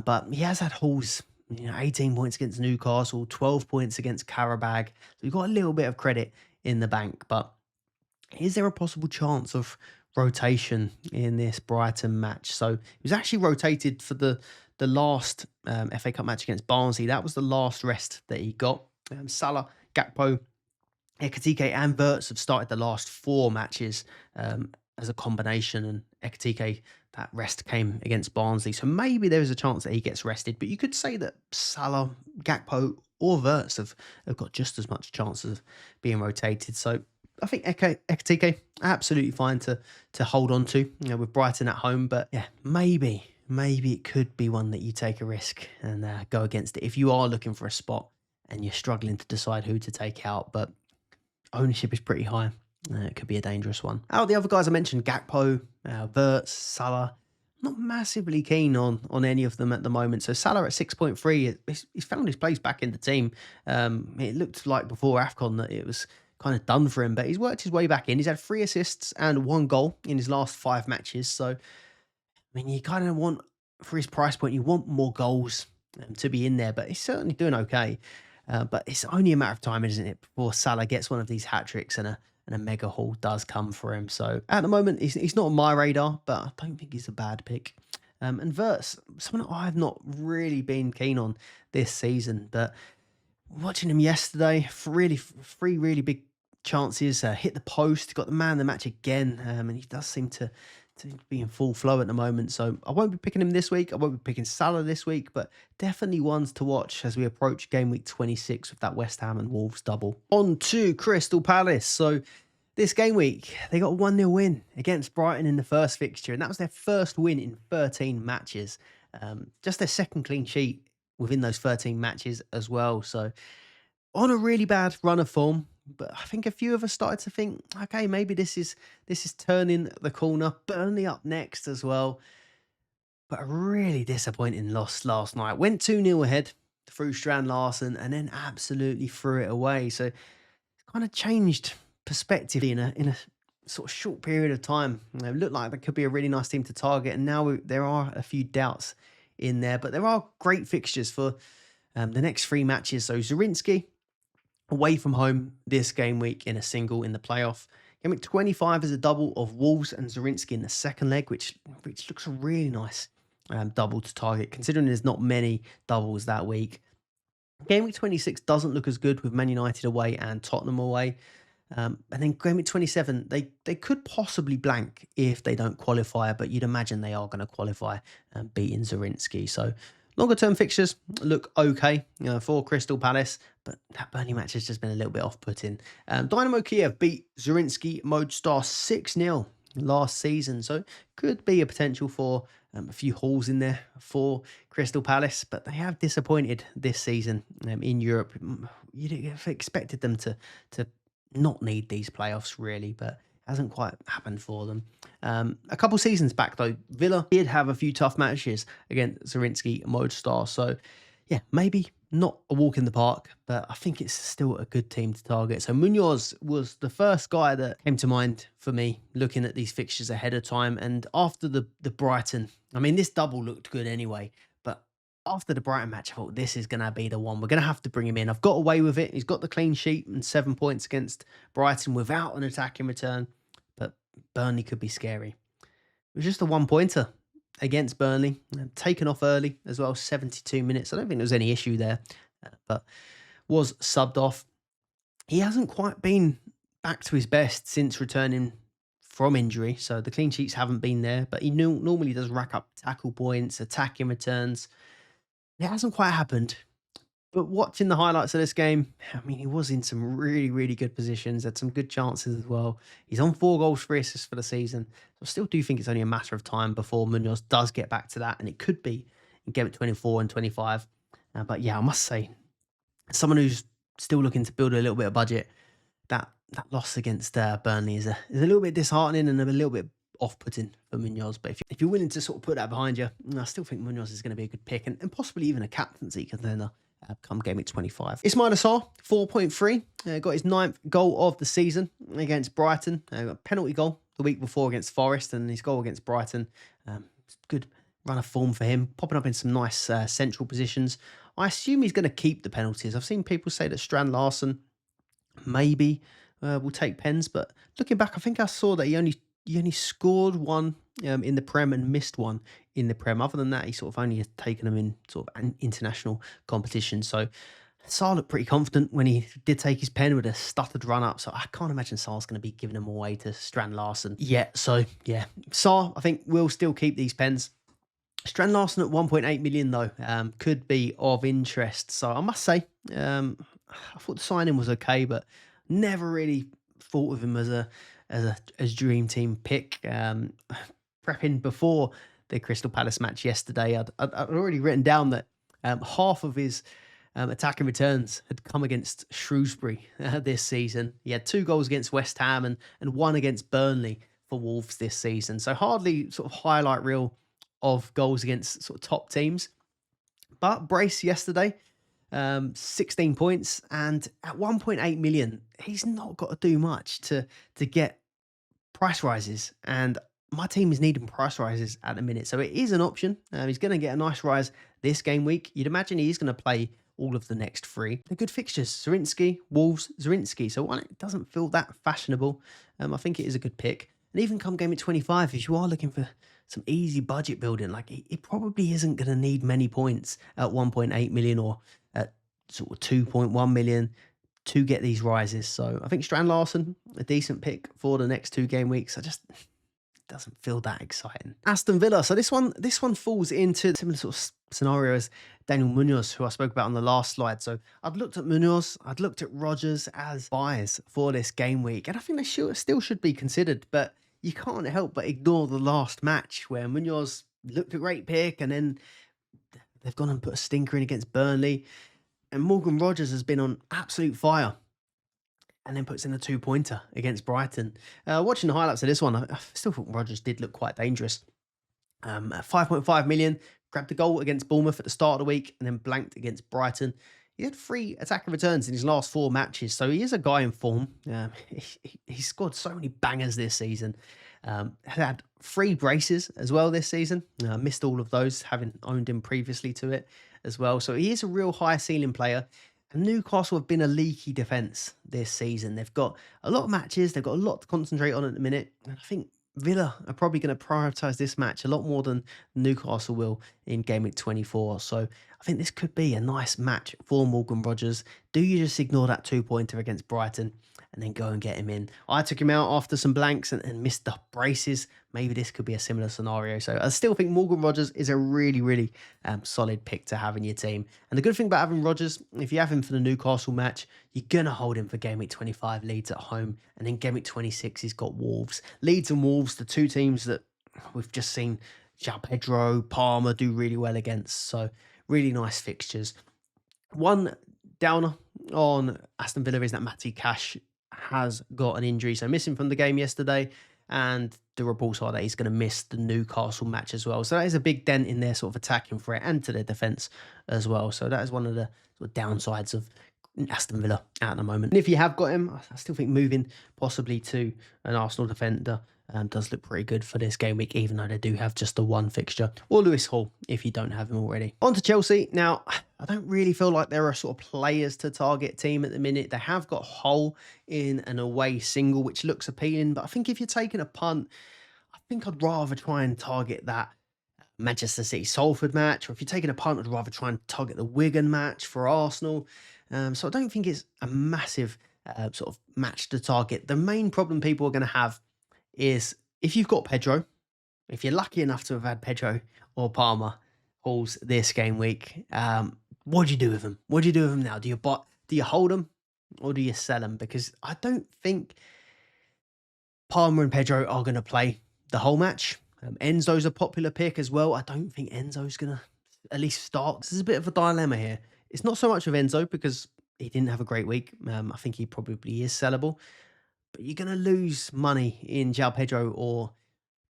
But he has had hauls, 18 points against Newcastle, 12 points against Karabag. So we've got a little bit of credit in the bank. But is there a possible chance of rotation in this Brighton match? So he was actually rotated for the last FA Cup match against Barnsley. That was the last rest that he got. Salah, Gakpo, Ekitike and Wirtz have started the last 4 matches as a combination, and Ekitike, that rest came against Barnsley. So maybe there is a chance that he gets rested, but you could say that Salah, Gakpo or Wirtz have got just as much chance of being rotated. So I think Ekitike, absolutely fine to hold on to, with Brighton at home. But yeah, maybe it could be one that you take a risk and go against it if you are looking for a spot and you're struggling to decide who to take out. But ownership is pretty high. It could be a dangerous one. Out of the other guys I mentioned, Gakpo, Wirtz, Salah, not massively keen on any of them at the moment. So Salah at 6.3, he's found his place back in the team. It looked like before AFCON that it was kind of done for him, but he's worked his way back in. He's had 3 assists and 1 goal in his last 5 matches. So, I mean, you kind of want, for his price point, you want more goals to be in there, but he's certainly doing okay. But it's only a matter of time, isn't it, before Salah gets one of these hat-tricks and a mega haul does come for him. So at the moment, he's not on my radar, but I don't think he's a bad pick. And Wirtz, someone that I've not really been keen on this season, but watching him yesterday, 3 really big chances, hit the post, got the man of the match again, and he does seem to be in full flow at the moment. So I won't be picking him this week. I won't be picking Salah this week, but definitely ones to watch as we approach game week 26 with that West Ham and Wolves double. On to Crystal Palace. So this game week, they got a 1-0 win against Brighton in the first fixture, and that was their first win in 13 matches. Just their second clean sheet within those 13 matches as well. So on a really bad run of form, but I think a few of us started to think, okay, maybe this is turning the corner. Burnley up next as well. But a really disappointing loss last night. Went 2-0 ahead through Strand Larsen and then absolutely threw it away. So it kind of changed perspective in a sort of short period of time. It looked like that could be a really nice team to target, and now there are a few doubts in there. But there are great fixtures for the next 3 matches. So Zrinski away from home this game week in a single in the playoff. Game week 25 is a double of Wolves and Zrinski in the second leg, which looks a really nice double to target, considering there's not many doubles that week. Game week 26 doesn't look as good with Man United away and Tottenham away. And then game week 27, they could possibly blank if they don't qualify, but you'd imagine they are going to qualify, beating Zorinsky. So longer term fixtures look okay, for Crystal Palace, but that Burnley match has just been a little bit off-putting. Dynamo Kiev beat Zorinsky Modstar 6-0 last season, so could be a potential for a few hauls in there for Crystal Palace, but they have disappointed this season, in Europe. You'd have expected them to not need these playoffs really, but hasn't quite happened for them. A couple seasons back though, Villa did have a few tough matches against Zorinsky and Modstar, so yeah, maybe not a walk in the park, but I think it's still a good team to target. So Munoz was the first guy that came to mind for me looking at these fixtures ahead of time. And after the Brighton, I mean, this double looked good anyway, but after the Brighton match, I thought this is going to be the one. We're going to have to bring him in. I've got away with it. He's got the clean sheet and 7 points against Brighton without an attack in return, but Burnley could be scary. It was just a 1-pointer against Burnley, taken off early as well, 72 minutes. I don't think there was any issue there, but was subbed off. He hasn't quite been back to his best since returning from injury, so the clean sheets haven't been there, but he normally does rack up tackle points, attacking returns. It hasn't quite happened. But watching the highlights of this game, I mean, he was in some really, really good positions, had some good chances as well. He's on 4 goals, 3 assists for the season. So I still do think it's only a matter of time before Munoz does get back to that, and it could be in game 24 and 25. But yeah, I must say, someone who's still looking to build a little bit of budget, that loss against Burnley is a little bit disheartening and a little bit off-putting for Munoz. But if you're willing to sort of put that behind you, I still think Munoz is going to be a good pick and possibly even a captaincy contender come game week 25. Ismail Assar, 4.3, got his 9th goal of the season against Brighton. A penalty goal the week before against Forest, and his goal against Brighton. Good run of form for him, popping up in some nice central positions. I assume he's going to keep the penalties. I've seen people say that Strand Larsen maybe will take pens, but looking back, I think I saw that he only scored one in the Prem and missed one in the Prem. Other than that, he sort of only has taken them in sort of an international competition. So Saar looked pretty confident when he did take his pen with a stuttered run up. So I can't imagine Saar's going to be giving them away to Strand Larsen yet. So yeah, Saar, I think, will still keep these pens. Strand Larsen at 1.8 million though, could be of interest. So I must say, I thought the signing was okay, but never really thought of him as dream team pick. Prepping before the Crystal Palace match yesterday, I'd already written down that half of his attacking returns had come against Shrewsbury this season. He had 2 goals against West Ham and 1 against Burnley for Wolves this season. So hardly sort of highlight reel of goals against sort of top teams. But brace yesterday, 16 points, and at 1.8 million, he's not got to do much to get price rises, and my team is needing price rises at the minute, so it is an option. He's going to get a nice rise this game week. You'd imagine he's going to play all of the next 3. They're good fixtures: Zorinsky, Wolves, Zorinsky. So while it doesn't feel that fashionable, I think it is a good pick. And even come game at 25, if you are looking for some easy budget building, like it probably isn't going to need many points at 1.8 million or at sort of 2.1 million to get these rises. So I think Strand Larsen, a decent pick for the next 2 game weeks. Doesn't feel that exciting. Aston Villa. So this one falls into similar sort of scenario as Daniel Munoz, who I spoke about on the last slide. So I'd looked at Munoz, I'd looked at Rodgers as buys for this game week, and I think they still should be considered, but you can't help but ignore the last match where Munoz looked a great pick, and then they've gone and put a stinker in against Burnley, and Morgan Rodgers has been on absolute fire, and then puts in a 2-pointer against Brighton. Watching the highlights of this one, I still thought Rodgers did look quite dangerous. At 5.5 million, grabbed a goal against Bournemouth at the start of the week, and then blanked against Brighton. He had 3 attacking returns in his last 4 matches, so he is a guy in form. He scored so many bangers this season. Had 3 braces as well this season. Missed all of those, having owned him previously to it as well. So he is a real high ceiling player. And Newcastle have been a leaky defence this season. They've got a lot of matches. They've got a lot to concentrate on at the minute. And I think Villa are probably going to prioritise this match a lot more than Newcastle will in game week 24. So I think this could be a nice match for Morgan Rogers. Do you just ignore that 2-pointer against Brighton and then go and get him in? I took him out after some blanks and missed the braces. Maybe this could be a similar scenario. So I still think Morgan Rogers is a really, really solid pick to have in your team. And the good thing about having Rogers, if you have him for the Newcastle match, you're going to hold him for Game Week 25, Leeds at home. And then Game Week 26, he's got Wolves. Leeds and Wolves, the two teams that we've just seen João Pedro, Palmer do really well against. So really nice fixtures. One downer on Aston Villa is that Matty Cash has got an injury, so missing from the game yesterday, and the reports are that he's going to miss the Newcastle match as well. So that is a big dent in their sort of attacking threat and to their defence as well. So that is one of the sort of downsides of Aston Villa at the moment. And if you have got him, I still think moving possibly to an Arsenal defender does look pretty good for this game week, even though they do have just the one fixture. Or Lewis Hall, if you don't have him already. On to Chelsea. Now, I don't really feel like there are sort of players to target team at the minute. They have got Hull in an away single, which looks appealing. But I think if you're taking a punt, I think I'd rather try and target that Manchester City Salford match. Or if you're taking a punt, I'd rather try and target the Wigan match for Arsenal. So I don't think it's a massive sort of match to target. The main problem people are going to have is if you've got Pedro, if you're lucky enough to have had Pedro or Palmer Halls this game week, what do you do with them? What do you do with them now? Do you hold them or do you sell them? Because I don't think Palmer and Pedro are going to play the whole match. Enzo's a popular pick as well. I don't think Enzo's going to at least start. This is a bit of a dilemma here. It's not so much of Enzo because he didn't have a great week. I think he probably is sellable. But you're going to lose money in João Pedro or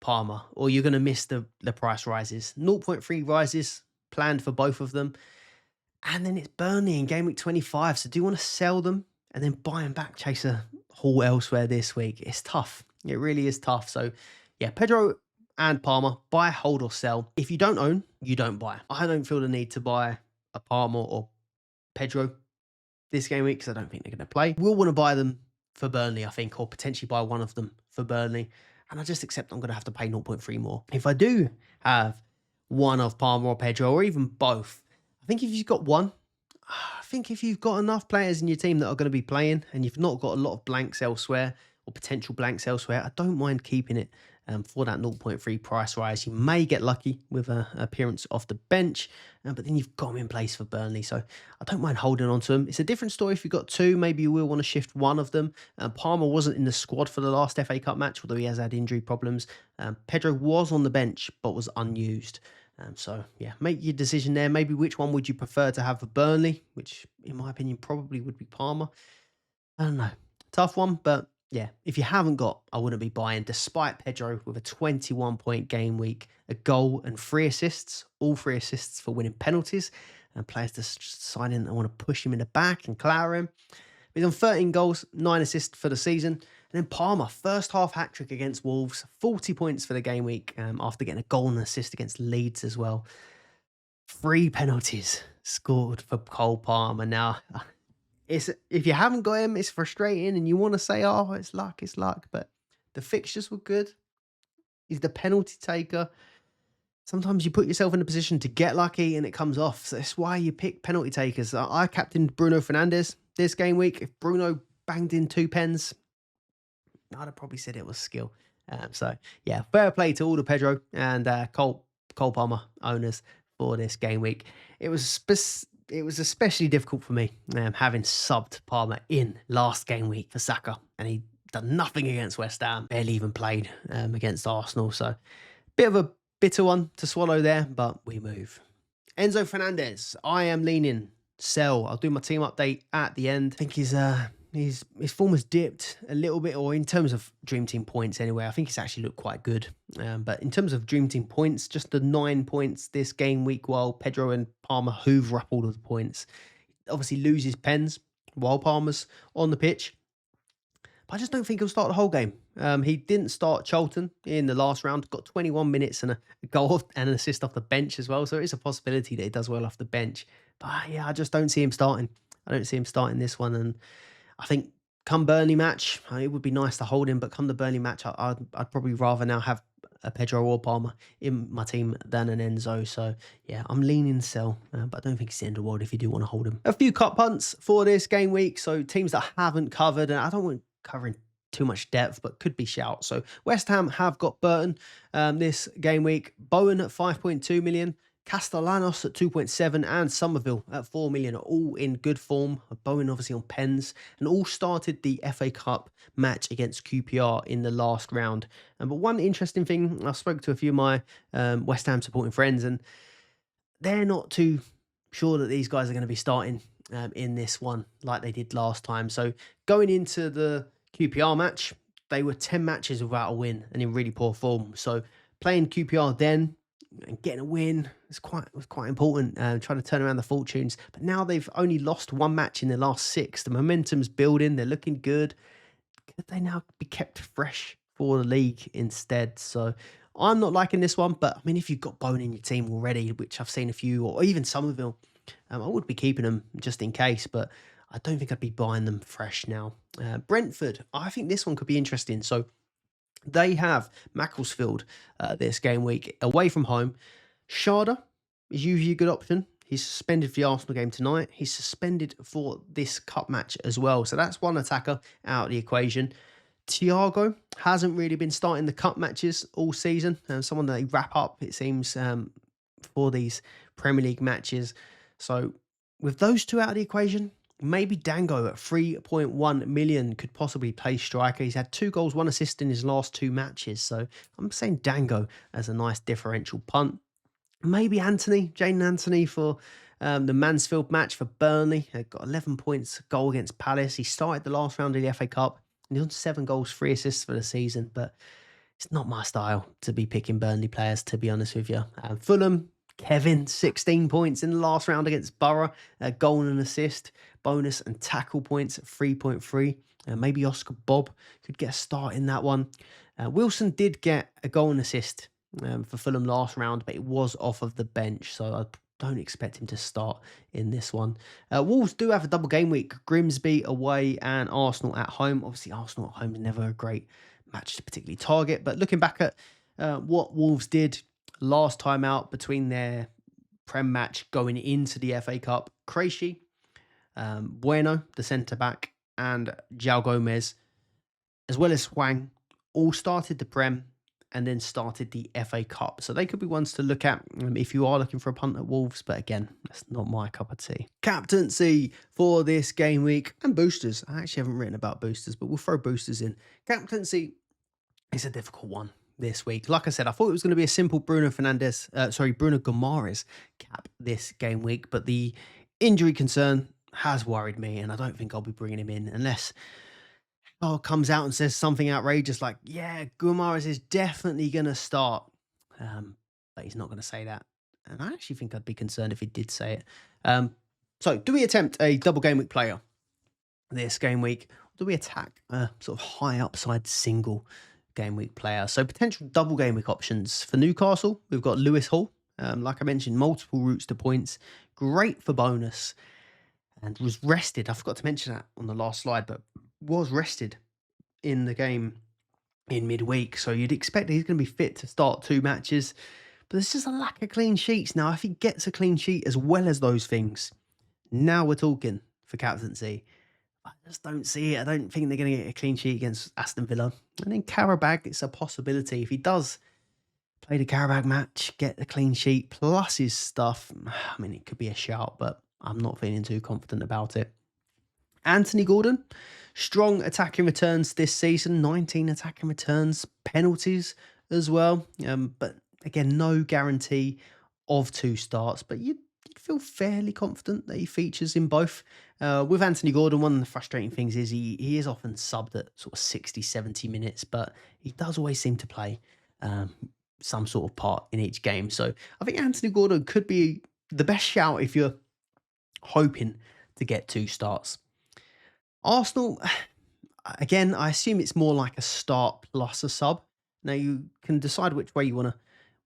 Palmer, or you're going to miss the price rises. 0.3 rises planned for both of them. And then it's Burnley in Game Week 25. So do you want to sell them and then buy them back, chase a haul elsewhere this week? It's tough. It really is tough. So yeah, Pedro and Palmer, buy, hold or sell. If you don't own, you don't buy. I don't feel the need to buy a Palmer or Pedro this game week because I don't think they're going to play. We'll want to buy them for Burnley, I think, or potentially buy one of them for Burnley. And I just accept I'm going to have to pay 0.3 more. If I do have one of Palmer or Pedro, or even both, I think if you've got one, I think if you've got enough players in your team that are going to be playing and you've not got a lot of blanks elsewhere or potential blanks elsewhere, I don't mind keeping it for that 0.3 price rise. You may get lucky with an appearance off the bench, but then you've got them in place for Burnley. So I don't mind holding on to them. It's a different story if you've got two. Maybe you will want to shift one of them. Palmer wasn't in the squad for the last FA Cup match, although he has had injury problems. Pedro was on the bench, but was unused. So, yeah, make your decision there. Maybe which one would you prefer to have for Burnley, which, in my opinion, probably would be Palmer. I don't know. Tough one, but yeah, if you haven't got, I wouldn't be buying, despite Pedro with a 21-point game week, a goal and 3 assists, all 3 assists for winning penalties, and players deciding they want to push him in the back and clour him. He's on 13 goals, 9 assists for the season. And then Palmer, first half hat-trick against Wolves, 40 points for the game week after getting a goal and assist against Leeds as well. 3 penalties scored for Cole Palmer. Now, if you haven't got him, it's frustrating and you want to say, oh, it's luck. But the fixtures were good. He's the penalty taker. Sometimes you put yourself in a position to get lucky and it comes off. So that's why you pick penalty takers. I captained Bruno Fernandes this game week. If Bruno banged in 2 pens, I'd have probably said it was skill. So, yeah, fair play to all the Pedro and Cole Palmer owners for this game week. It was especially difficult for me having subbed Palmer in last game week for Saka, and he done nothing against West Ham, barely even played against Arsenal. So, bit of a bitter one to swallow there, but we move. Enzo Fernandez, I am leaning sell. I'll do my team update at the end. I think his form has dipped a little bit, or in terms of Dream Team points anyway, I think he's actually looked quite good. But in terms of Dream Team points, just the 9 points this game week, while Pedro and Palmer hoover up all of the points. Obviously loses pens while Palmer's on the pitch. But I just don't think he'll start the whole game. He didn't start Charlton in the last round, got 21 minutes and a goal and an assist off the bench as well. So it's a possibility that he does well off the bench. But yeah, I just don't see him starting. I don't see him starting this one. And I think come Burnley match, it would be nice to hold him, but come the Burnley match, I'd probably rather now have a Pedro or Palmer in my team than an Enzo. So yeah, I'm leaning sell, but I don't think it's the end of the world if you do want to hold him. A few cup punts for this game week. So teams that I haven't covered, and I don't want covering too much depth, but could be shout. So West Ham have got Burton this game week. Bowen at 5.2 million. Castellanos at 2.7 and Somerville at 4 million are all in good form. Bowen obviously on pens and all started the FA Cup match against QPR in the last round. But one interesting thing, I spoke to a few of my West Ham supporting friends and they're not too sure that these guys are going to be starting in this one like they did last time. So going into the QPR match, they were 10 matches without a win and in really poor form. So playing QPR then and getting a win was quite important, trying to turn around the fortunes. But now they've only lost one match in the last 6. The momentum's building. They're looking good. Could they now be kept fresh for the league instead? So I'm not liking this one. But I mean, if you've got Bone in your team already, which I've seen a few, or even Somerville, I would be keeping them just in case. But I don't think I'd be buying them fresh now. Brentford, I think this one could be interesting. So they have Macclesfield this game week away from home. Sharda is usually a good option. He's suspended for the Arsenal game tonight. He's suspended for this cup match as well. So that's one attacker out of the equation. Thiago hasn't really been starting the cup matches all season. Someone they wrap up, it seems, for these Premier League matches. So with those two out of the equation, maybe Dango at 3.1 million could possibly play striker. He's had 2 goals, 1 assist in his last 2 matches. So I'm saying Dango as a nice differential punt. Maybe Anthony, Jaden Anthony for the Mansfield match for Burnley. Got 11 points, goal against Palace. He started the last round of the FA Cup. And he's on 7 goals, 3 assists for the season. But it's not my style to be picking Burnley players, to be honest with you. Fulham, Kevin, 16 points in the last round against Borough. Goal and assist, bonus and tackle points at 3.3. Maybe Oscar Bob could get a start in that one. Wilson did get a goal and assist for Fulham last round, but it was off of the bench, so I don't expect him to start in this one. Wolves do have a double game week. Grimsby away and Arsenal at home. Obviously, Arsenal at home is never a great match to particularly target, but looking back at what Wolves did last time out between their Prem match going into the FA Cup, Krejci, Bueno, the centre-back, and João Gomez, as well as Hwang, all started the Prem and then started the FA Cup. So they could be ones to look at if you are looking for a punt at Wolves. But again, that's not my cup of tea. Captaincy for this game week and boosters. I actually haven't written about boosters, but we'll throw boosters in. Captaincy is a difficult one this week. Like I said, I thought it was going to be a simple Bruno Guimaraes cap this game week, but the injury concern has worried me, and I don't think I'll be bringing him in unless comes out and says something outrageous like, yeah, Guimaraes is definitely going to start. But he's not going to say that. And I actually think I'd be concerned if he did say it. So do we attempt a double game week player this game week? Or do we attack a sort of high upside single game week player? So potential double game week options for Newcastle. We've got Lewis Hall. Like I mentioned, multiple routes to points. Great for bonus. And was rested. I forgot to mention that on the last slide, but was rested in the game in midweek. So you'd expect he's going to be fit to start 2 matches. But there's just a lack of clean sheets. Now, if he gets a clean sheet as well as those things, now we're talking for captaincy. I just don't see it. I don't think they're going to get a clean sheet against Aston Villa. And then Karabag, it's a possibility. If he does play the Karabag match, get the clean sheet plus his stuff, I mean, it could be a shout, but I'm not feeling too confident about it. Anthony Gordon, strong attacking returns this season, 19 attacking returns, penalties as well. But again, no guarantee of 2 starts, but you'd feel fairly confident that he features in both. With Anthony Gordon, one of the frustrating things is he is often subbed at sort of 60, 70 minutes, but he does always seem to play some sort of part in each game. So I think Anthony Gordon could be the best shout if you're hoping to get 2 starts. Arsenal, again, I assume it's more like a start plus a sub. Now you can decide which way you want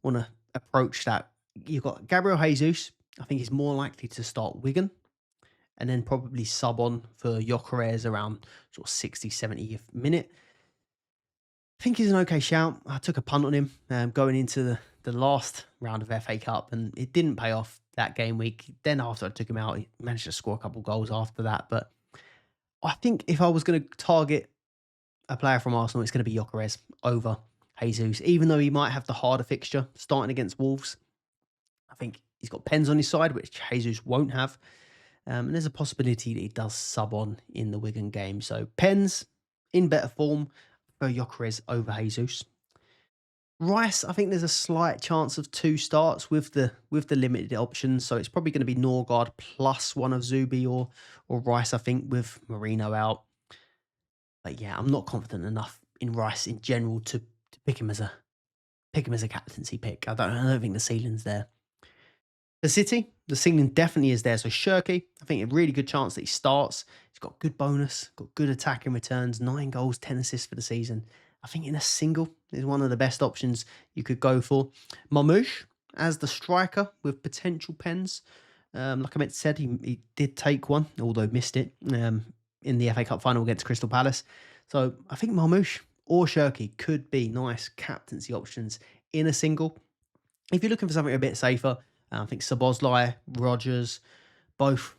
to approach that. You've got Gabriel Jesus. I think he's more likely to start Wigan and then probably sub on for Gyökeres around sort of 60, 70th minute. think he's an okay shout. I took a punt on him going into the last round of FA Cup, and it didn't pay off that game week. Then after I took him out, he managed to score a couple goals after that. But I think if I was going to target a player from Arsenal, it's going to be Gyökeres over Jesus, even though he might have the harder fixture starting against Wolves. I think he's got pens on his side, which Jesus won't have. And there's a possibility that he does sub on in the Wigan game. So pens in better form for Gyökeres over Jesus. Rice, I think there's a slight chance of 2 starts with the limited options. So it's probably going to be Norgard plus one of Zubi or Rice, I think, with Marino out. But yeah, I'm not confident enough in Rice in general to pick him as a captaincy pick. I don't think the ceiling's there. For City, the ceiling definitely is there. So Shirky, I think a really good chance that he starts. He's got good bonus, got good attacking returns, 9 goals, 10 assists for the season. I think in a single is one of the best options you could go for. Marmoush as the striker with potential pens. Like I said, he did take one, although missed it in the FA Cup final against Crystal Palace. So I think Marmoush or Shirky could be nice captaincy options in a single. If you're looking for something a bit safer, I think Szoboszlai, Rogers, both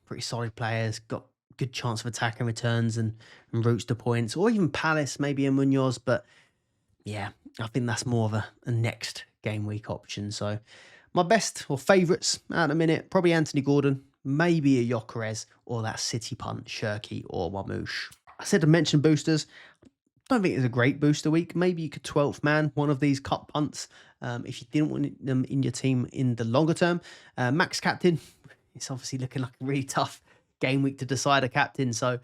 pretty solid players, got good chance of attacking returns and routes to points, or even Palace, maybe in Munoz. But yeah, I think that's more of a next game week option. So my best or favourites at the minute, probably Anthony Gordon, maybe a Gyökeres, or that City punt, Shirky or Marmoush. I said to mention boosters. Don't think it's a great booster week. Maybe you could 12th man one of these cup punts if you didn't want them in your team in the longer term. Max captain, it's obviously looking like a really tough game week to decide a captain, so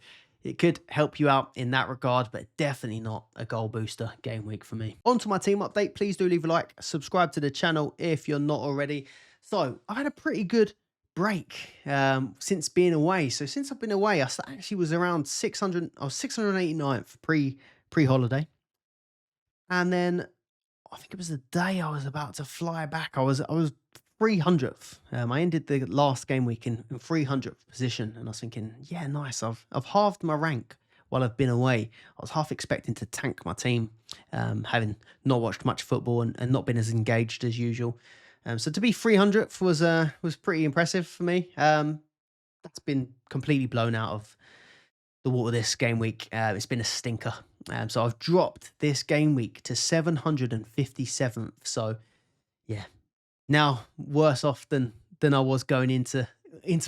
it could help you out in that regard, but definitely not a goal booster game week for me. On to my team update. Please do leave a like, subscribe to the channel if you're not already. So I've had a pretty good break since being away. So since I've been away, I actually was around 600. I was 689th pre-holiday, and then I think it was the day I was about to fly back. I was 300th. I ended the last game week in 300th position, and I was thinking, yeah, nice. I've halved my rank while I've been away. I was half expecting to tank my team, having not watched much football and not been as engaged as usual. So to be 300th was pretty impressive for me. That's been completely blown out of the water this game week. It's been a stinker. So I've dropped this game week to 757th. So yeah, now worse off than I was going into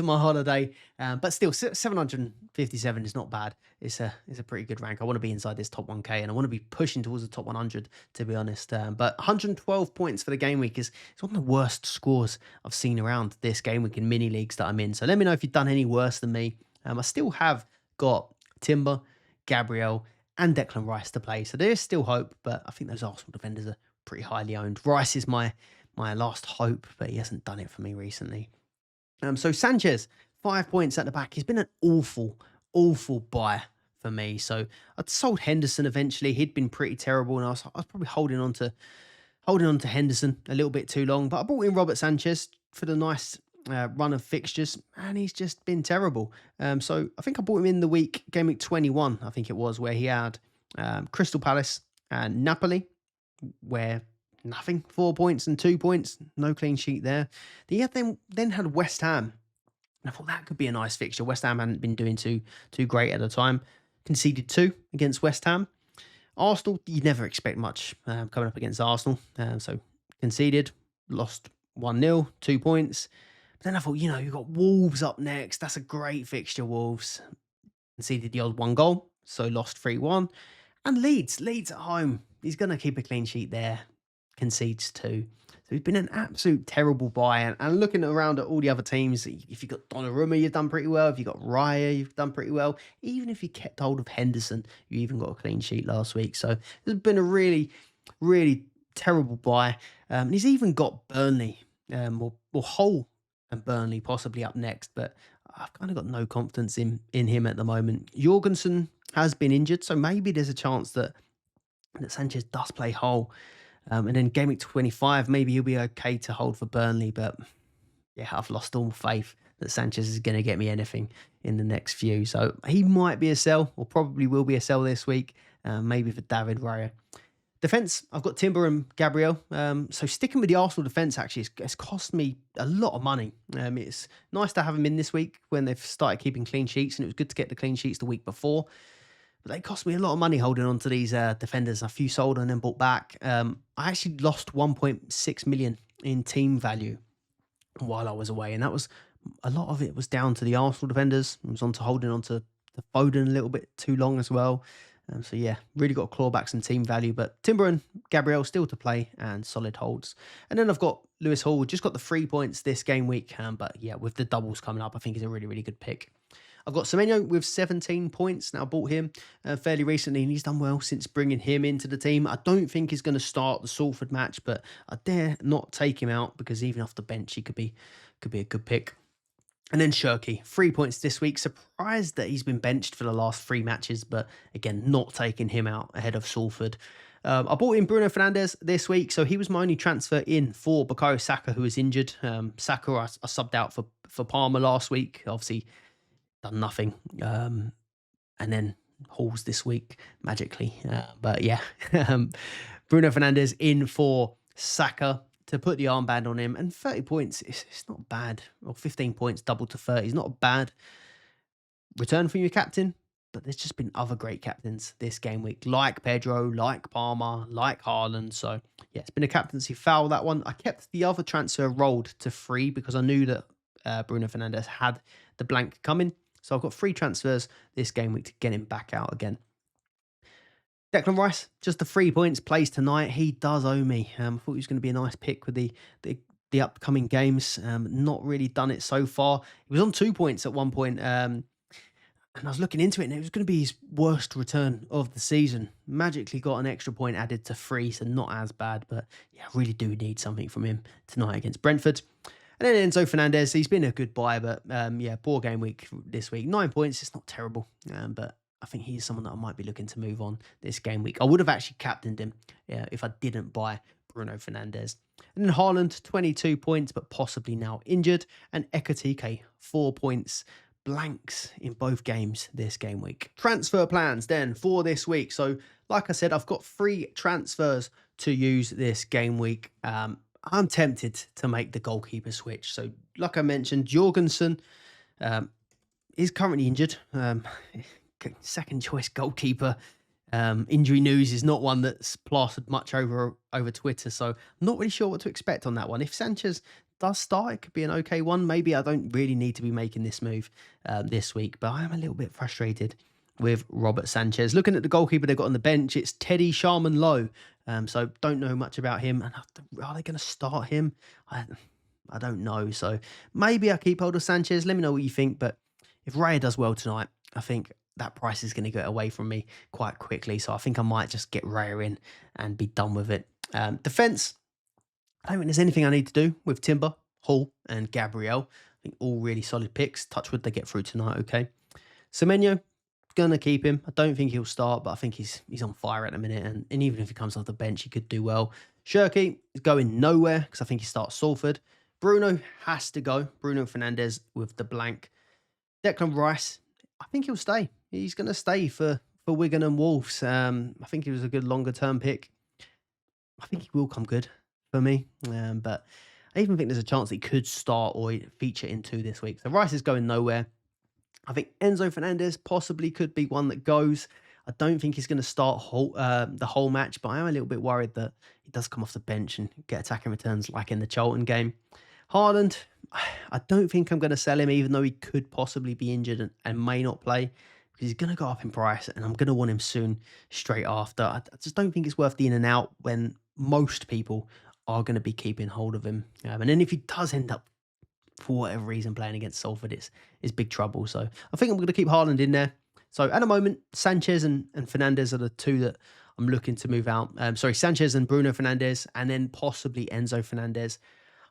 my holiday. But still, 757 is not bad. It's a pretty good rank. I want to be inside this top 1K, and I want to be pushing towards the top 100, to be honest. But 112 points for the game week is one of the worst scores I've seen around this game week in mini leagues that I'm in. So let me know if you've done any worse than me. I still have got Timber, Gabriel, and Declan Rice to play. So there is still hope, but I think those Arsenal defenders are pretty highly owned. Rice is my last hope, but he hasn't done it for me recently. So Sanchez, 5 points at the back. He's been an awful buy for me. So I'd sold Henderson eventually. He'd been pretty terrible, and I was probably holding on to Henderson a little bit too long. But I brought in Robert Sanchez for the nice run of fixtures, and he's just been terrible. So I think I bought him in the game week 21, I think it was, where he had Crystal Palace and Napoli, where nothing, 4 points and 2 points, no clean sheet there. He had then had West Ham. And I thought that could be a nice fixture. West Ham hadn't been doing too great at the time. Conceded 2 against West Ham. Arsenal, you never expect much coming up against Arsenal. So conceded, lost 1-0, 2 points. But then I thought, you've got Wolves up next. That's a great fixture, Wolves. Conceded the odd 1 goal, so lost 3-1. And Leeds at home. He's going to keep a clean sheet there. Concedes 2. So he's been an absolute terrible buy. And looking around at all the other teams, if you've got Donnarumma, you've done pretty well. If you've got Raya, you've done pretty well. Even if you kept hold of Henderson, you even got a clean sheet last week. So it's been a really, really terrible buy. And he's even got Burnley, or Hull and Burnley possibly up next. But I've kind of got no confidence in him at the moment. Jorgensen has been injured, so maybe there's a chance that Sanchez does play Hull. And then game week 25, maybe he'll be okay to hold for Burnley. But yeah, I've lost all faith that Sanchez is going to get me anything in the next few. So he might be a sell, or probably will be a sell this week. maybe for David Raya. Defence, I've got Timber and Gabriel. So sticking with the Arsenal defence, actually, it's cost me a lot of money. It's nice to have them in this week when they've started keeping clean sheets, and it was good to get the clean sheets the week before. But they cost me a lot of money holding on to these defenders. A few sold and then bought back. I actually lost 1.6 million in team value while I was away, and that was a lot of it was down to the Arsenal defenders. I was holding on to the Foden a little bit too long as well. So yeah, really got to claw back some team value. But Timber and Gabriel still to play and solid holds. And then I've got Lewis Hall, just got the 3 points this game week. But yeah, with the doubles coming up, I think he's a really, really good pick. I've got Semenyo with 17 points. Now, bought him fairly recently, and he's done well since bringing him into the team. I don't think he's going to start the Salford match, but I dare not take him out because even off the bench, he could be a good pick. And then Shirky, 3 points this week. Surprised that he's been benched for the last 3 matches, but again, not taking him out ahead of Salford. I bought in Bruno Fernandes this week, so he was my only transfer in for Bukayo Saka, who was injured. Saka, I subbed out for Palmer last week. Obviously, done nothing. And then Halls this week, magically. But yeah, Bruno Fernandes in for Saka to put the armband on him. And 30 points, it's not bad. Or 15 points, double to 30 is not a bad return from your captain. But there's just been other great captains this game week, like Pedro, like Palmer, like Haaland. So yeah, it's been a captaincy foul, that one. I kept the other transfer rolled to free because I knew that Bruno Fernandes had the blank coming. So I've got 3 transfers this game week to get him back out again. Declan Rice, just the 3 points, plays tonight. He does owe me. I thought he was going to be a nice pick with the upcoming games. Not really done it so far. He was on 2 points at one point. And I was looking into it, and it was going to be his worst return of the season. Magically got an extra point added to 3, so not as bad. But yeah, I really do need something from him tonight against Brentford. And then Enzo Fernandez, he's been a good buy, but yeah, poor game week this week. 9 points, it's not terrible, but I think he's someone that I might be looking to move on this game week. I would have actually captained him if I didn't buy Bruno Fernandes. And then Haaland, 22 points, but possibly now injured. And Ekatike, 4 points, blanks in both games this game week. Transfer plans then for this week. So like I said, I've got 3 transfers to use this game week. I'm tempted to make the goalkeeper switch. So like I mentioned, Jorgensen is currently injured. Second choice goalkeeper. Injury news is not one that's plastered much over Twitter, so I'm not really sure what to expect on that one. If Sanchez does start, it could be an okay one. Maybe I don't really need to be making this move this week, but I am a little bit frustrated with Robert Sanchez. Looking at the goalkeeper they've got on the bench, it's Teddy Sharman Lowe. So don't know much about him. And are they going to start him? I don't know. So maybe I keep hold of Sanchez. Let me know what you think. But if Raya does well tonight, I think that price is going to get away from me quite quickly. So I think I might just get Raya in and be done with it. Defence, I don't think there's anything I need to do with Timber, Hall and Gabriel. I think all really solid picks. Touch wood, they get through tonight, okay? Semenyo, gonna keep him. I don't think he'll start, but I think he's on fire at the minute. And even if he comes off the bench, he could do well. Shirky is going nowhere because I think he starts Salford. Bruno has to go. Bruno Fernandes with the blank. Declan Rice, I think he'll stay. He's going to stay for Wigan and Wolves. I think he was a good longer-term pick. I think he will come good for me. But I even think there's a chance he could start or feature in 2 this week. So Rice is going nowhere. I think Enzo Fernandez possibly could be one that goes. I don't think he's going to start the whole match, but I am a little bit worried that he does come off the bench and get attacking returns like in the Charlton game. Haaland, I don't think I'm going to sell him, even though he could possibly be injured and may not play, because he's going to go up in price, and I'm going to want him soon, straight after. I just don't think it's worth the in and out when most people are going to be keeping hold of him. And then if he does end up, for whatever reason, playing against Salford, it's big trouble. So I think I'm going to keep Haaland in there. So at the moment, Sanchez and Fernandes are the 2 that I'm looking to move out. Sanchez and Bruno Fernandes, and then possibly Enzo Fernandez.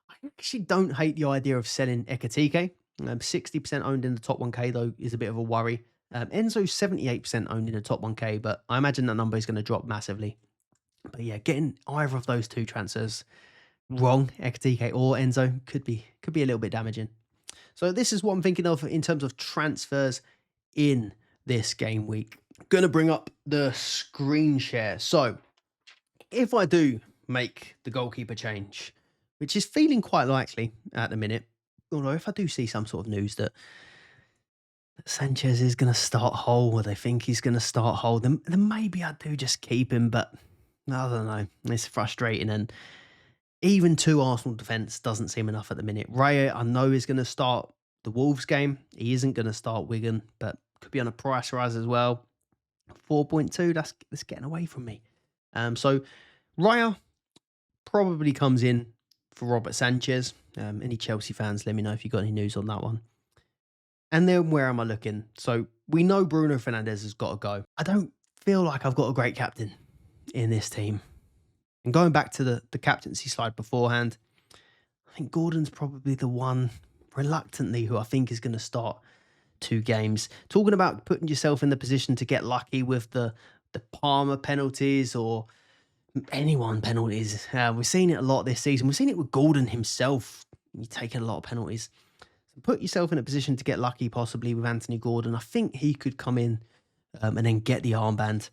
I actually don't hate the idea of selling Ekatike. 60% owned in the top 1K, though, is a bit of a worry. Enzo's 78% owned in the top 1K, but I imagine that number is going to drop massively. But yeah, getting either of those 2 transfers wrong, Ekatike or Enzo, could be a little bit damaging. So this is what I'm thinking of in terms of transfers in this game week. Going to bring up the screen share. So if I do make the goalkeeper change, which is feeling quite likely at the minute, although if I do see some sort of news that Sanchez is going to start Hull, or they think he's going to start Hull, then maybe I do just keep him. But I don't know. It's frustrating. And even two Arsenal defence doesn't seem enough at the minute. Raya, I know, is going to start the Wolves game. He isn't going to start Wigan, but could be on a price rise as well. 4.2, that's getting away from me. So Raya probably comes in for Robert Sanchez. Any Chelsea fans, let me know if you got any news on that one. And then where am I looking? So we know Bruno Fernandes has got to go. I don't feel like I've got a great captain in this team. And going back to the captaincy slide beforehand, I think Gordon's probably the one, reluctantly, who I think is going to start 2 games. Talking about putting yourself in the position to get lucky with the Palmer penalties or anyone penalties. We've seen it a lot this season. We've seen it with Gordon himself. He's taken a lot of penalties. So put yourself in a position to get lucky, possibly with Anthony Gordon. I think he could come in and then get the armband.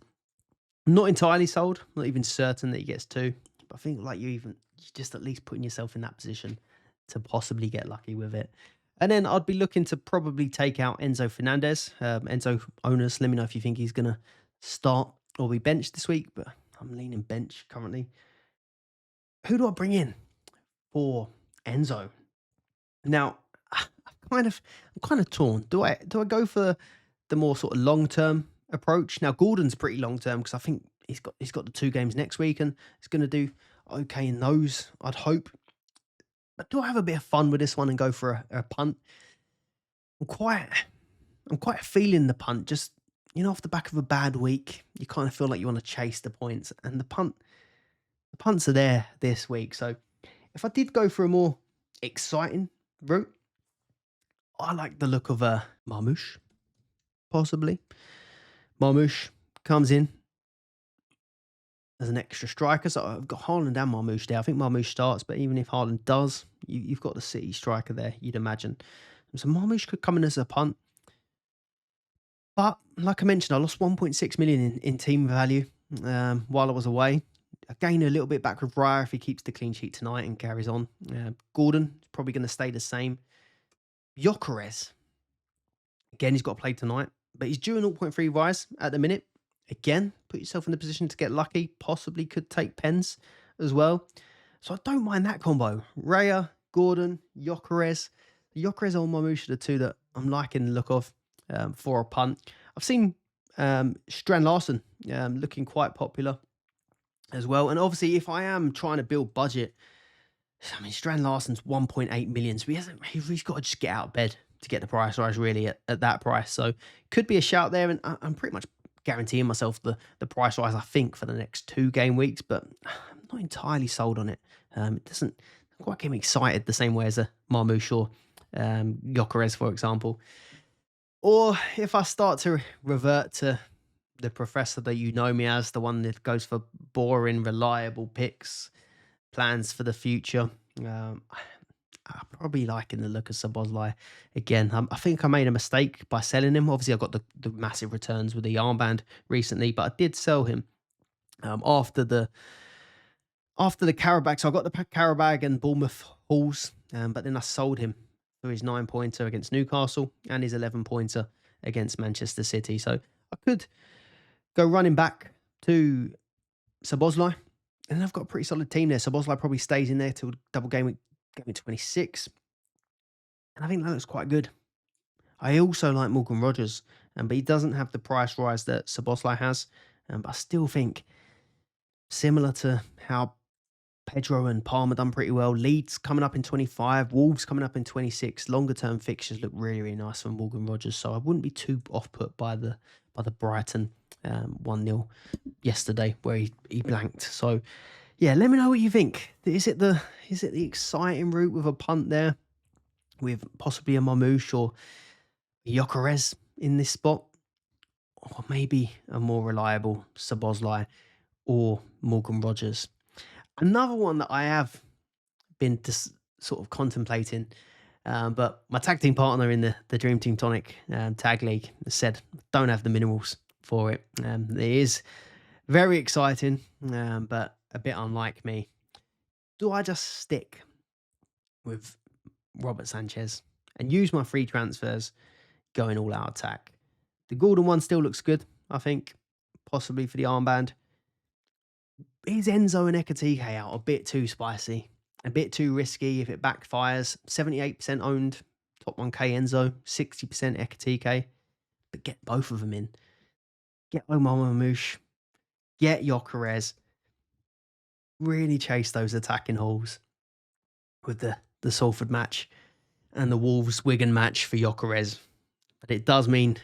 I'm not entirely sold. Not even certain that he gets 2. But I think like you're just at least putting yourself in that position to possibly get lucky with it. And then I'd be looking to probably take out Enzo Fernandez. Enzo owners, let me know if you think he's going to start or be benched this week. But I'm leaning bench currently. Who do I bring in for Enzo? Now, I'm kind of torn. Do I go for the more sort of long-term approach? Now, Gordon's pretty long-term because I think he's got the 2 games next week and he's going to do okay in those, I'd hope. But do I have a bit of fun with this one and go for a punt? I'm quite feeling the punt. Just, off the back of a bad week, you kind of feel like you want to chase the points. And the punts are there this week. So if I did go for a more exciting route, I like the look of Marmoush, possibly. Marmoush comes in as an extra striker. So I've got Haaland and Marmoush there. I think Marmoush starts, but even if Haaland does, you've got the City striker there, you'd imagine. So Marmoush could come in as a punt. But like I mentioned, I lost 1.6 million in team value while I was away. I gain a little bit back with Raya if he keeps the clean sheet tonight and carries on. Gordon is probably going to stay the same. Gyökeres, again, he's got to play tonight, but he's due a 0.3 rise at the minute. Again, put yourself in the position to get lucky. Possibly could take pens as well. So I don't mind that combo. Raya, Gordon, Gyökeres. Gyökeres or Marmoush are the 2 that I'm liking the look of for a punt. I've seen Strand Larsen looking quite popular as well. And obviously, if I am trying to build budget, I mean, Strand Larsen's 1.8 million, so he's got to just get out of bed to get the price rise really at that price. So could be a shout there, and I'm pretty much guaranteeing myself the price rise, I think, for the next 2 game weeks, but I'm not entirely sold on it. It doesn't quite get me excited the same way as a Marmoush or Gyökeres, for example. Or if I start to revert to the professor that you know me as, the one that goes for boring, reliable picks, plans for the future. I'm probably liking the look of Szoboszlai again. I think I made a mistake by selling him. Obviously, I got the massive returns with the armband recently, but I did sell him after the Carabao. So I got the Carabao and Bournemouth hauls, but then I sold him for his 9-pointer against Newcastle and his 11-pointer against Manchester City. So I could go running back to Szoboszlai. And I've got a pretty solid team there. Szoboszlai probably stays in there till double game week 26. And I think that looks quite good. I also like Morgan Rogers, but he doesn't have the price rise that Szoboszlai has. But I still think, similar to how Pedro and Palmer done pretty well, Leeds coming up in 25, Wolves coming up in 26. Longer term fixtures look really, really nice for Morgan Rogers. So I wouldn't be too off put by the Brighton 1-0 yesterday where he blanked. So yeah, let me know what you think. Is it the exciting route with a punt there, with possibly a Marmoush or Gyökeres in this spot, or maybe a more reliable Szoboszlai or Morgan Rogers? Another one that I have been sort of contemplating, but my tag team partner in the Dream Team Tonic tag league said don't have the minerals for it. It is very exciting, but a bit unlike me. Do I just stick with Robert Sanchez and use my free transfers going all out attack? The Gordon one still looks good, I think, possibly for the armband. Is Enzo and Ekatike out a bit too spicy? A bit too risky if it backfires? 78% owned, top 1k Enzo, 60% Ekatike. But get both of them in. Get Omar Mamouche. Get Gyökeres. Really chase those attacking hauls with the Salford match and the Wolves-Wigan match for Gyökeres. But it does mean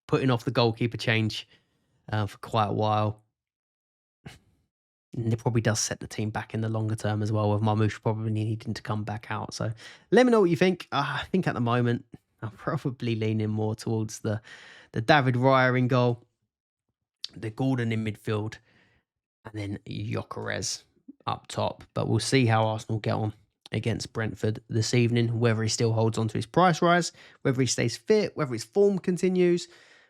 putting off the goalkeeper change for quite a while. And it probably does set the team back in the longer term as well, with Mamouche probably needing to come back out. So let me know what you think. I think at the moment, I'm probably leaning more towards the David Raya in goal, the Gordon in midfield, and then Gyökeres up top. But we'll see how Arsenal get on against Brentford this evening, whether he still holds on to his price rise, whether he stays fit, whether his form continues.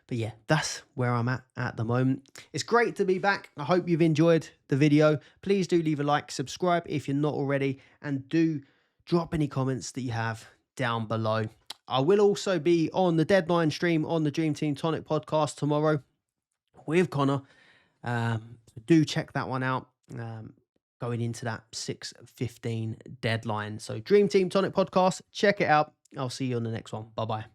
But yeah, that's where I'm at the moment. It's great to be back. I hope you've enjoyed the video. Please do leave a like, subscribe if you're not already, and do drop any comments that you have down below. I will also be on the deadline stream on the Dream Team Tonic podcast tomorrow with Connor. Do check that one out. Going into that 6:15 deadline. So Dream Team Tonic podcast, check it out. I'll see you on the next one. Bye-bye.